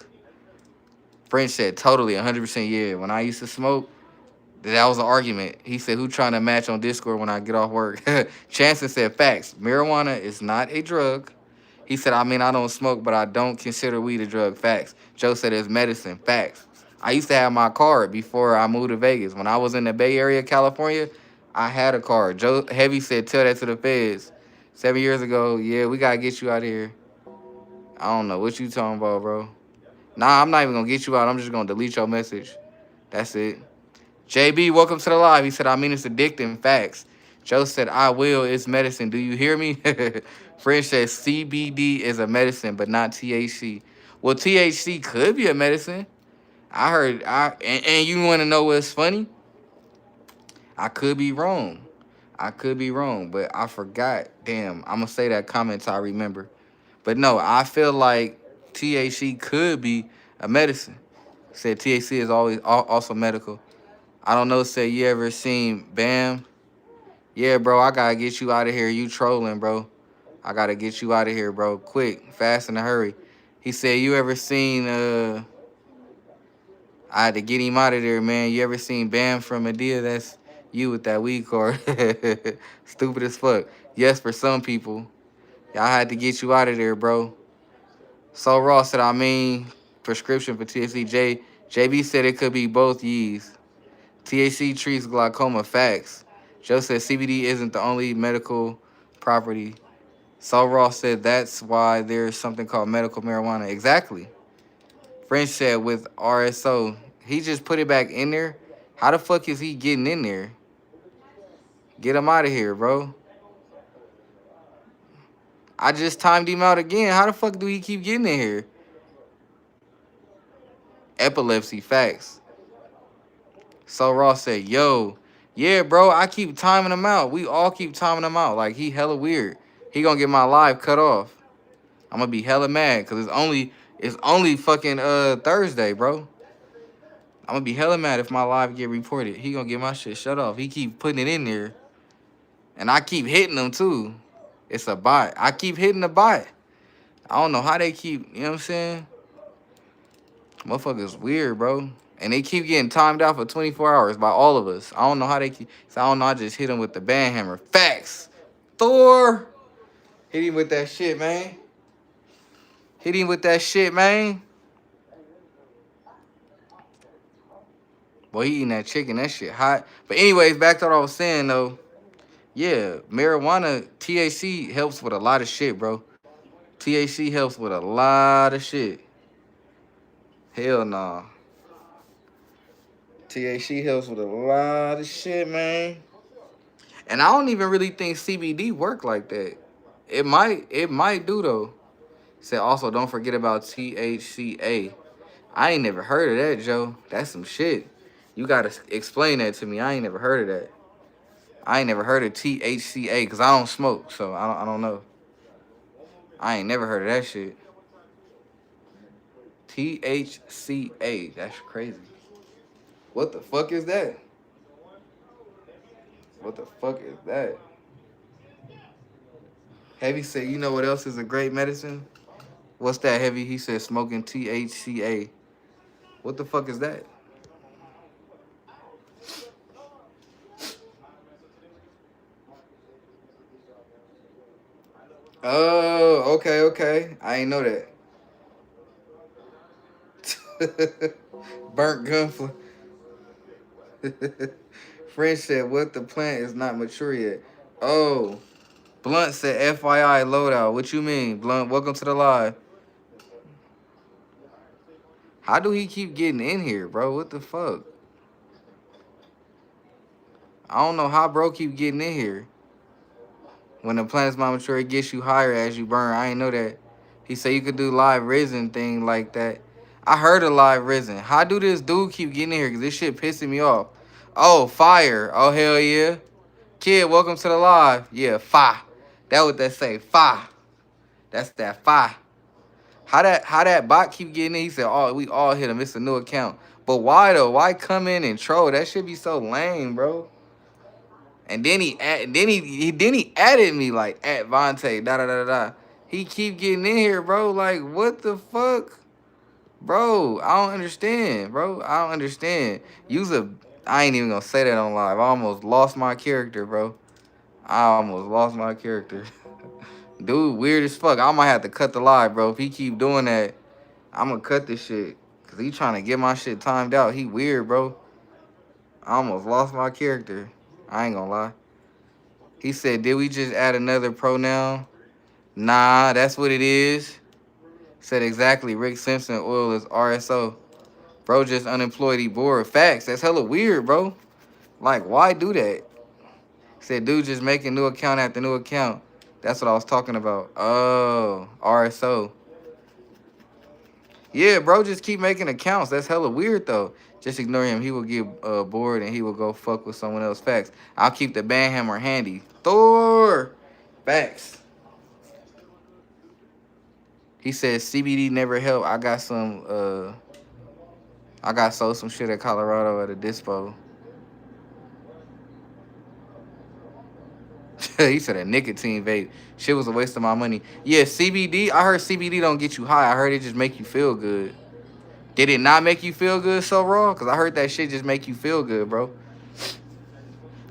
French said totally 100% yeah. When I used to smoke, that was an argument. He said, "Who trying to match on Discord when I get off work?" Chanson said, "Facts. Marijuana is not a drug." He said, "I mean, I don't smoke, but I don't consider weed a drug." Facts. Joe said, "It's medicine." Facts. I used to have my card before I moved to Vegas. When I was in the Bay Area, California, I had a card. Joe Heavy said, "Tell that to the feds." 7 years ago, yeah, we gotta get you out of here. I don't know what you talking about, bro. Nah, I'm not even gonna get you out. I'm just gonna delete your message. That's it. JB, welcome to the live. He said, "I mean, it's addicting." Facts. Joe said, "I will. It's medicine. Do you hear me?" French says, "CBD is a medicine, but not THC." Well, THC could be a medicine. I heard, and you want to know what's funny? I could be wrong. I could be wrong, but I forgot. Damn, I'm going to say that comment till I remember. But no, I feel like THC could be a medicine. Said THC is always also medical. I don't know. Say you ever seen Bam? Yeah, bro. I gotta get you out of here. You trolling, bro. I gotta get you out of here, bro. Quick, fast, in a hurry. He said, "You ever seen?" I had to get him out of there, man. You ever seen Bam from Medea? That's you with that weed card. Stupid as fuck. Yes, for some people. Yeah, I had to get you out of there, bro. So Ross said, "I mean, prescription for THC." JB said it could be both yeast. THC treats glaucoma. Facts. Joe said CBD isn't the only medical property. So Ross said that's why there's something called medical marijuana. Exactly. French said with RSO, he just put it back in there. How the fuck is he getting in there? Get him out of here, bro. I just timed him out again. How the fuck do he keep getting in here? Epilepsy. Facts. So Ross said, "Yo, yeah, bro, I keep timing him out. We all keep timing him out. Like, he hella weird. He gonna get my live cut off. I'm gonna be hella mad because it's only fucking Thursday, bro. I'm gonna be hella mad if my live get reported. He gonna get my shit shut off. He keep putting it in there, and I keep hitting him too. It's a bot. I keep hitting the bot. I don't know how they keep. You know what I'm saying? Motherfuckers weird, bro. And they keep getting timed out for 24 hours by all of us. I don't know how they keep. So I don't know. I just hit him with the band hammer. Facts. Thor. Hit him with that shit, man. Hit him with that shit, man. Boy, he eating that chicken. That shit hot. But anyways, back to what I was saying, though. Yeah, marijuana, THC helps with a lot of shit, bro. THC helps with a lot of shit. Hell nah. THC helps with a lot of shit, man. And I don't even really think CBD work like that. It might do though. Said also don't forget about THCA. I ain't never heard of that, Joe. That's some shit. You gotta explain that to me. I ain't never heard of that. I ain't never heard of THCA because I don't smoke, so I don't know. I ain't never heard of that shit. THCA. That's crazy. What the fuck is that? What the fuck is that? Heavy said, "You know what else is a great medicine?" What's that, Heavy? He said smoking THCA. What the fuck is that? Oh, okay, okay. I ain't know that. Burnt gunfly. French said, "What the plant is not mature yet." Oh, Blunt said, "FYI loadout." What you mean, Blunt? Welcome to the live. How do he keep getting in here, bro? What the fuck? I don't know how bro keep getting in here. When the planet's not mature, it gets you higher as you burn. I ain't know that. He said you could do live resin thing like that. I heard of live resin. How do this dude keep getting in here? Because this shit pissing me off. Oh, fire. Oh, hell yeah. Kid, welcome to the live. Yeah, fi. That what that say. Fi. That's that fi. How that bot keep getting in? He said, "Oh, we all hit him. It's a new account." But why though? Why come in and troll? That should be so lame, bro. And then he added me like at Vontae, da da da da. He keep getting in here, bro. Like, what the fuck? Bro, I don't understand, bro. I don't understand. Use a. I ain't even gonna say that on live. I almost lost my character, bro. I almost lost my character. Dude, weird as fuck. I might have to cut the live, bro. If he keep doing that, I'm gonna cut this shit. Cause he trying to get my shit timed out. He weird, bro. I almost lost my character. I ain't gonna lie. He said, did we just add another pronoun? Nah, that's what it is. Said exactly. Rick Simpson oil is RSO. Bro just unemployed, he bored. Facts. That's hella weird, bro. Like, why do that? Said dude just making new account after new account. That's what I was talking about. Oh, RSO. Yeah, bro, just keep making accounts. That's hella weird though. Just ignore him. He will get bored and he will go fuck with someone else. Facts. I'll keep the band hammer handy. Thor. Facts. He said CBD never helped. I got sold some shit at Colorado at a dispo. He said a nicotine vape. Shit was a waste of my money. Yeah, CBD. I heard CBD don't get you high. I heard it just make you feel good. Did it not make you feel good so raw? Cause I heard that shit just make you feel good, bro.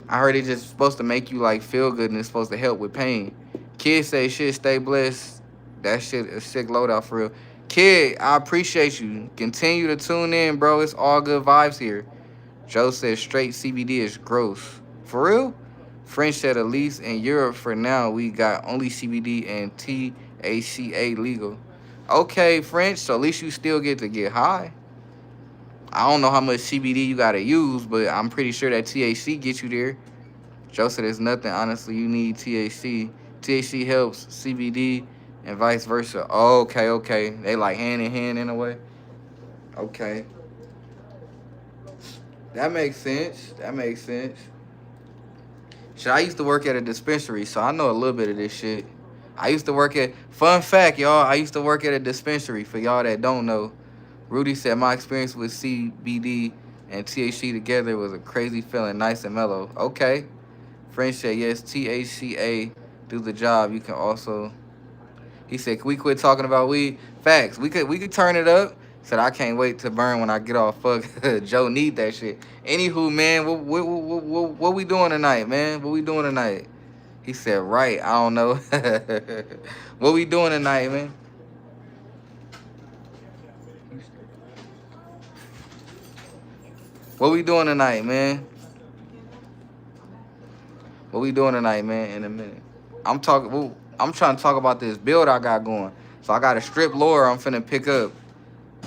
I heard it just supposed to make you like feel good and it's supposed to help with pain. Kids say shit, stay blessed. That shit a sick loadout for real. Kid, I appreciate you. Continue to tune in, bro. It's all good vibes here. Joe says straight CBD is gross. For real? French said at least in Europe for now we got only CBD and THCA legal. Okay, French, so at least you still get to get high. I don't know how much CBD you gotta use, but I'm pretty sure that THC gets you there. Joe said it's nothing. Honestly, you need THC. THC helps CBD and vice versa. Okay, okay. They like hand in hand in a way. Okay. That makes sense. That makes sense. Shit, I used to work at a dispensary, so I know a little bit of this shit. I used to work at, fun fact, y'all, I used to work at a dispensary. For y'all that don't know, Rudy said my experience with CBD and THC together was a crazy feeling, nice and mellow. Okay. French said, yes, THCA do the job. You can also, he said, can we quit talking about weed? Facts. We could turn it up. Said I can't wait to burn when I get off. Fuck, Joe need that shit. Anywho, man, what we doing tonight, man? What we doing tonight? He said, right. I don't know. What we doing tonight, man? What we doing tonight, man? What we doing tonight, man? In a minute. I'm talking. I'm trying to talk about this build I got going. So I got a strip lower I'm finna pick up.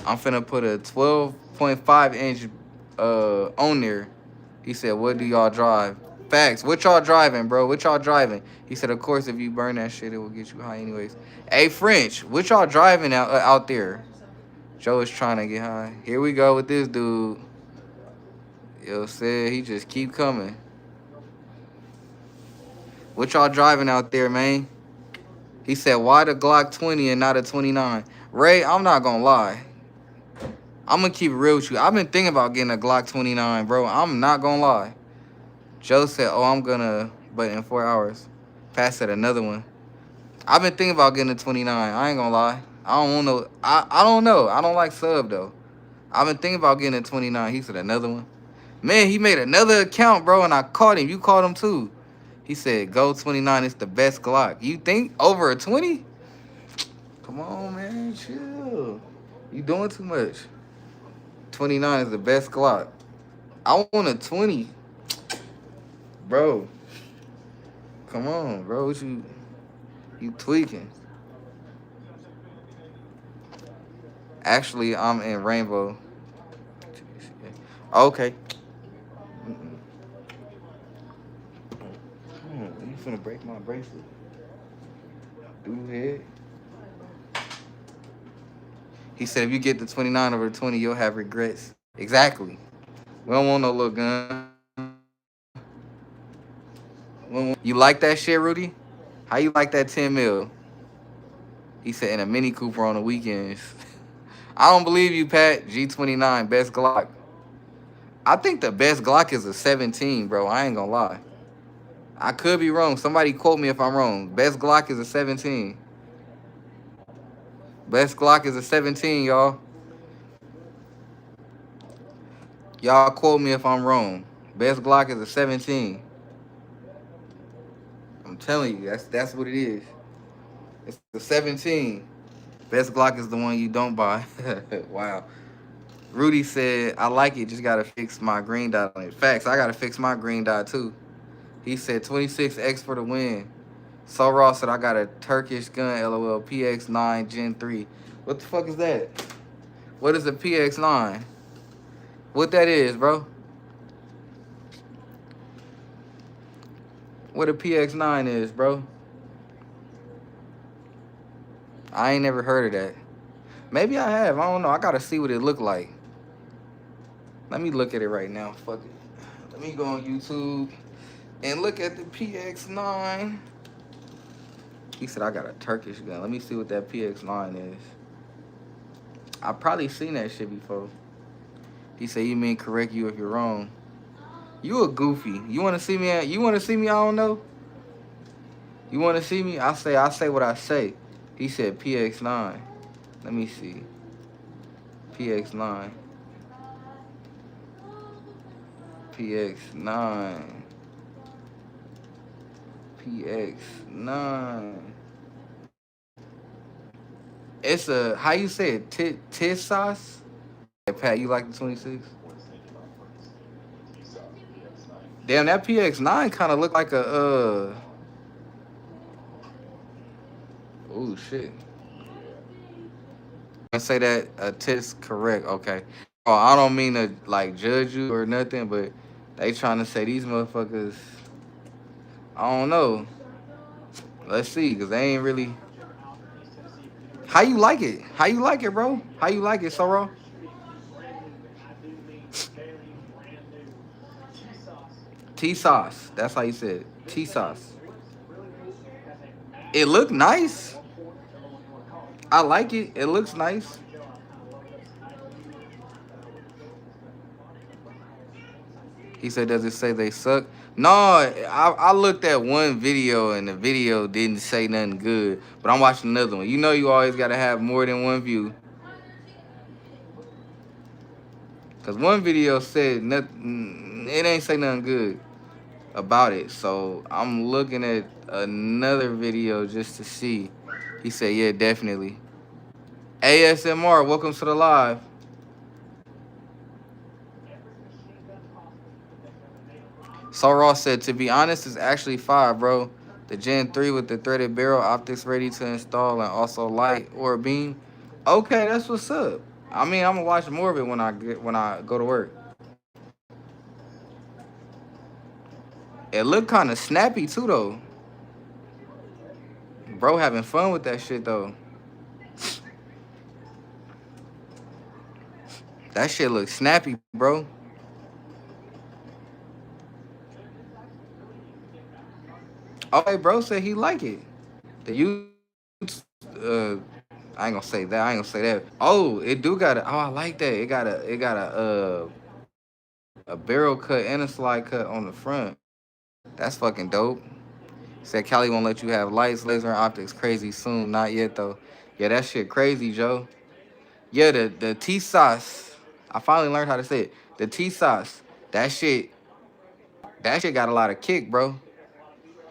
I'm finna put a 12.5 inch on there. He said, what do y'all drive? Facts. What y'all driving, bro? What y'all driving? He said, of course, if you burn that shit, it will get you high anyways. Hey, French, what y'all driving out there? Joe is trying to get high. Here we go with this dude. Yo said he just keep coming. What y'all driving out there, man? He said, why the Glock 20 and not a 29? Ray, I'm not gonna lie. I'm gonna keep it real with you. I've been thinking about getting a Glock 29, bro. I'm not gonna lie. Joe said, oh, I'm gonna, but in 4 hours. Pat said another one. I've been thinking about getting a 29. I ain't gonna lie. I don't want no, I don't know. I don't like sub, though. I've been thinking about getting a 29. He said another one. Man, he made another account, bro, and I caught him. You caught him, too. He said, go 29 is the best Glock. You think over a 20? Come on, man. Chill. You doing too much. 29 is the best Glock. I want a 20. Bro. Come on, bro. What you tweaking? Actually, I'm in Rainbow. Okay. You finna break my bracelet. Dude head. He said if you get the 29 over 20, you'll have regrets. Exactly. We don't want no little gun. You like that shit, Rudy? How you like that 10 mil? He said in a Mini Cooper on the weekends. I don't believe you, Pat. G29, best Glock. I think the best Glock is a 17, bro. I ain't gonna lie. I could be wrong. Somebody quote me if I'm wrong. Best Glock is a 17. Best Glock is a 17, y'all. Y'all quote me if I'm wrong. Best Glock is a 17. I'm telling you, that's what it is. It's the 17. Best Glock is the one you don't buy. Wow. Rudy said, I like it, just gotta fix my green dot on it. Facts, I gotta fix my green dot too. He said 26X for the win. So Raw said I got a Turkish gun, LOL, PX9 Gen 3. What the fuck is that? What is a PX9? What that is, bro? What a PX9 is, bro? I ain't never heard of that. Maybe I have. I don't know. I gotta see what it look like. Let me look at it right now. Fuck it. Let me go on YouTube and look at the PX9. He said I got a Turkish gun. Let me see what that PX9 is. I probably seen that shit before. He said you mean correct you if you're wrong. You a goofy. You wanna see me at, you wanna see me, I don't know? You wanna see me? I say what I say. He said PX9. Let me see. PX9. PX9. PX9. It's a, how you say it? Tit sauce? Hey, Pat, you like the 26? Damn, that PX9 kind of look like a, oh shit. I say that tit's correct, okay. Oh, I don't mean to like judge you or nothing, but they trying to say these motherfuckers, I don't know. Let's see, cause they ain't really. How you like it? How you like it, bro? How you like it, Soro? T sauce. That's how you said. T sauce. It look nice. I like it. It looks nice. He said, "Does it say they suck?" No, I looked at one video and the video didn't say nothing good. But I'm watching another one. You know, you always gotta have more than one view. Cause one video said nothing. It ain't say nothing good about it. So I'm looking at another video just to see. He said, "Yeah, definitely." ASMR, welcome to the live. So Ross said, to be honest, it's actually five, bro. The Gen 3 with the threaded barrel, optics ready to install, and also light or beam. Okay, that's what's up. I mean, I'm gonna watch more of it when I go to work. It looked kind of snappy too, though. Bro, having fun with that shit though. That shit looks snappy, bro. Okay, bro said he like it. The youth, I ain't gonna say that. I ain't gonna say that. Oh, it do got a. Oh, I like that. It got a barrel cut and a slide cut on the front. That's fucking dope. Said Cali won't let you have lights, laser, and optics. Crazy soon. Not yet though. Yeah, that shit crazy, Joe. Yeah, the T sauce. I finally learned how to say it. The T sauce. That shit. That shit got a lot of kick, bro.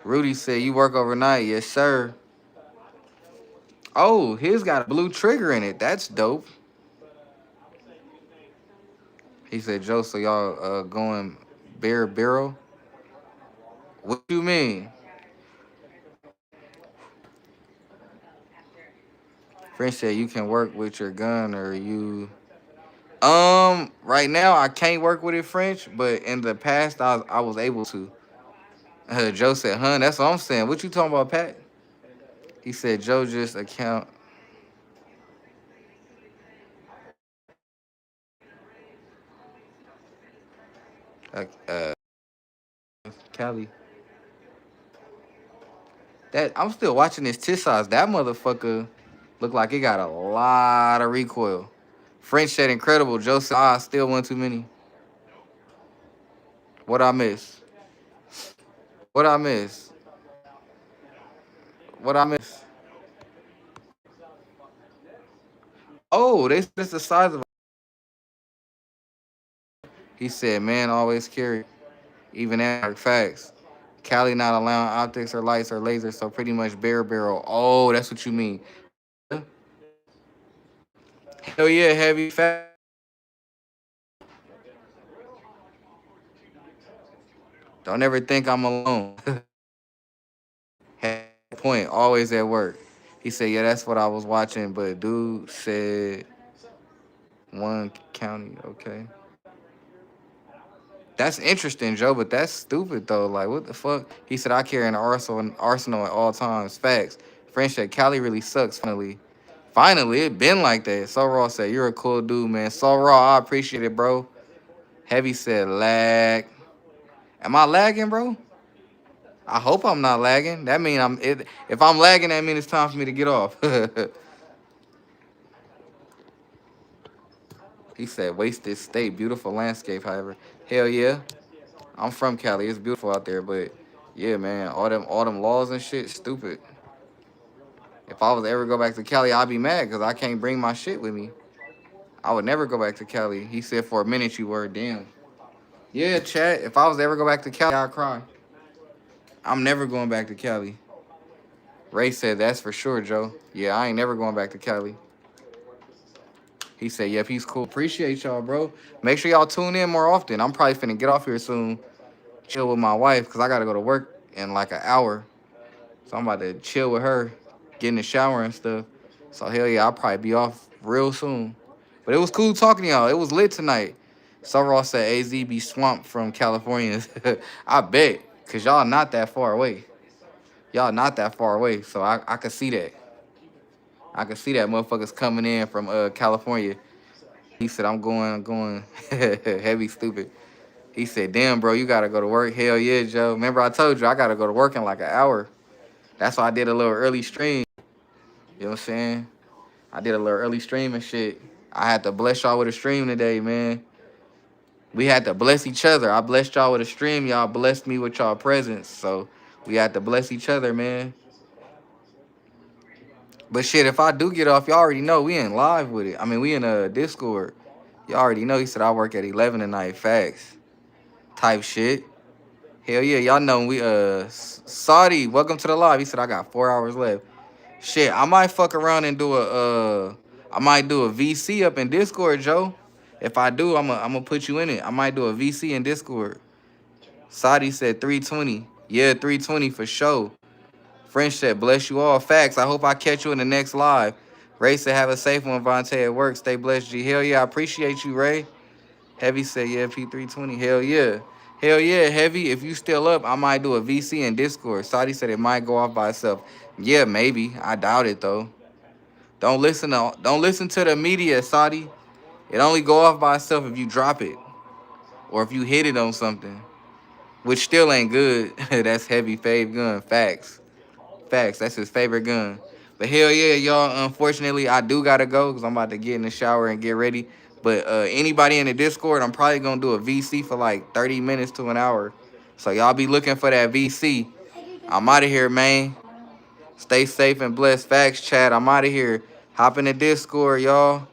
Rudy said you work overnight. Yes, sir. Oh, his got a blue trigger in it. That's dope. He said, Joe, so y'all going bare barrel? What you mean? French said you can work with your gun or you. Right now I can't work with it French, but in the past I was able to. Joe said, "Hun, that's what I'm saying. What you talking about, Pat?" He said, "Joe just account Cali. That I'm still watching this tit size. That motherfucker look like it got a lot of recoil. French said incredible. Joe said, ah, still one too many. What I miss? What I miss? What I miss? Oh, they said it's the size of. He said, man, always carry, even at dark facts. Cali not allowing optics or lights or lasers, so pretty much bare barrel. Oh, that's what you mean. Oh yeah, hell yeah, heavy facts. Don't ever think I'm alone. Had a point, always at work. He said, yeah, that's what I was watching, but dude said one county. Okay, that's interesting, Joe, but that's stupid though. Like, what the fuck? He said I carry an arsenal at all times. Facts. Friendship. Cali really sucks. Finally, it been like that. So Raw said, "You're a cool dude, man." So Raw, I appreciate it, bro. Heavy said, "Lag." Am I lagging, bro? I hope I'm not lagging. That mean I'm. If I'm lagging, that means it's time for me to get off. He said, "Wasted state, beautiful landscape." However, hell yeah, I'm from Cali. It's beautiful out there, but yeah, man, all them laws and shit, stupid. If I was to ever go back to Cali, I'd be mad because I can't bring my shit with me. I would never go back to Cali. He said, "For a minute, you were damn." Yeah, chat. If I was to ever go back to Cali, I'd cry. I'm never going back to Cali. Ray said, "That's for sure, Joe." Yeah, I ain't never going back to Cali. He said, "Yep, he's cool. Appreciate y'all, bro. Make sure y'all tune in more often. I'm probably finna get off here soon, chill with my wife, because I got to go to work in like an hour. So I'm about to chill with her, get in the shower and stuff. So hell yeah, I'll probably be off real soon. But it was cool talking to y'all. It was lit tonight. So Ross said AZ be swamped from California. I bet, because y'all not that far away. Y'all not that far away. So I could see that. I could see that motherfuckers coming in from California. He said, I'm going heavy stupid. He said, damn, bro, you gotta go to work. Hell yeah, Joe. Remember I told you I gotta go to work in like an hour. That's why I did a little early stream. You know what I'm saying? I did a little early stream and shit. I had to bless y'all with a stream today, man. We had to bless each other. I blessed y'all with a stream. Y'all blessed me with y'all presence. So we had to bless each other, man. But shit, if I do get off, y'all already know we in live with it. I mean, we in a Discord. Y'all already know. He said I work at 11 tonight. Facts. Type shit. Hell yeah, y'all know we Saudi. Welcome to the live. He said I got 4 hours left. Shit, I might fuck around and do I might do a VC up in Discord, Joe. If I do, I'm gonna put you in it. I might do a VC in Discord. Saudi said 320. Yeah, 320 for sure. French said, bless you all. Facts. I hope I catch you in the next live. Ray said, have a safe one, Vontae, at work. Stay blessed, G. Hell yeah, I appreciate you, Ray. Heavy said, yeah, P320. Hell yeah. Hell yeah, Heavy. If you still up, I might do a VC in Discord. Saudi said it might go off by itself. Yeah, maybe. I doubt it, though. Don't listen to the media, Saudi. It only go off by itself if you drop it or if you hit it on something, which still ain't good. That's Heavy fave gun. Facts. Facts. That's his favorite gun. But hell yeah, y'all. Unfortunately, I do gotta go because I'm about to get in the shower and get ready. But anybody in the Discord, I'm probably gonna do a VC for like 30 minutes to an hour. So y'all be looking for that VC. I'm out of here, man. Stay safe and blessed. Facts, chat. I'm out of here. Hop in the Discord, y'all.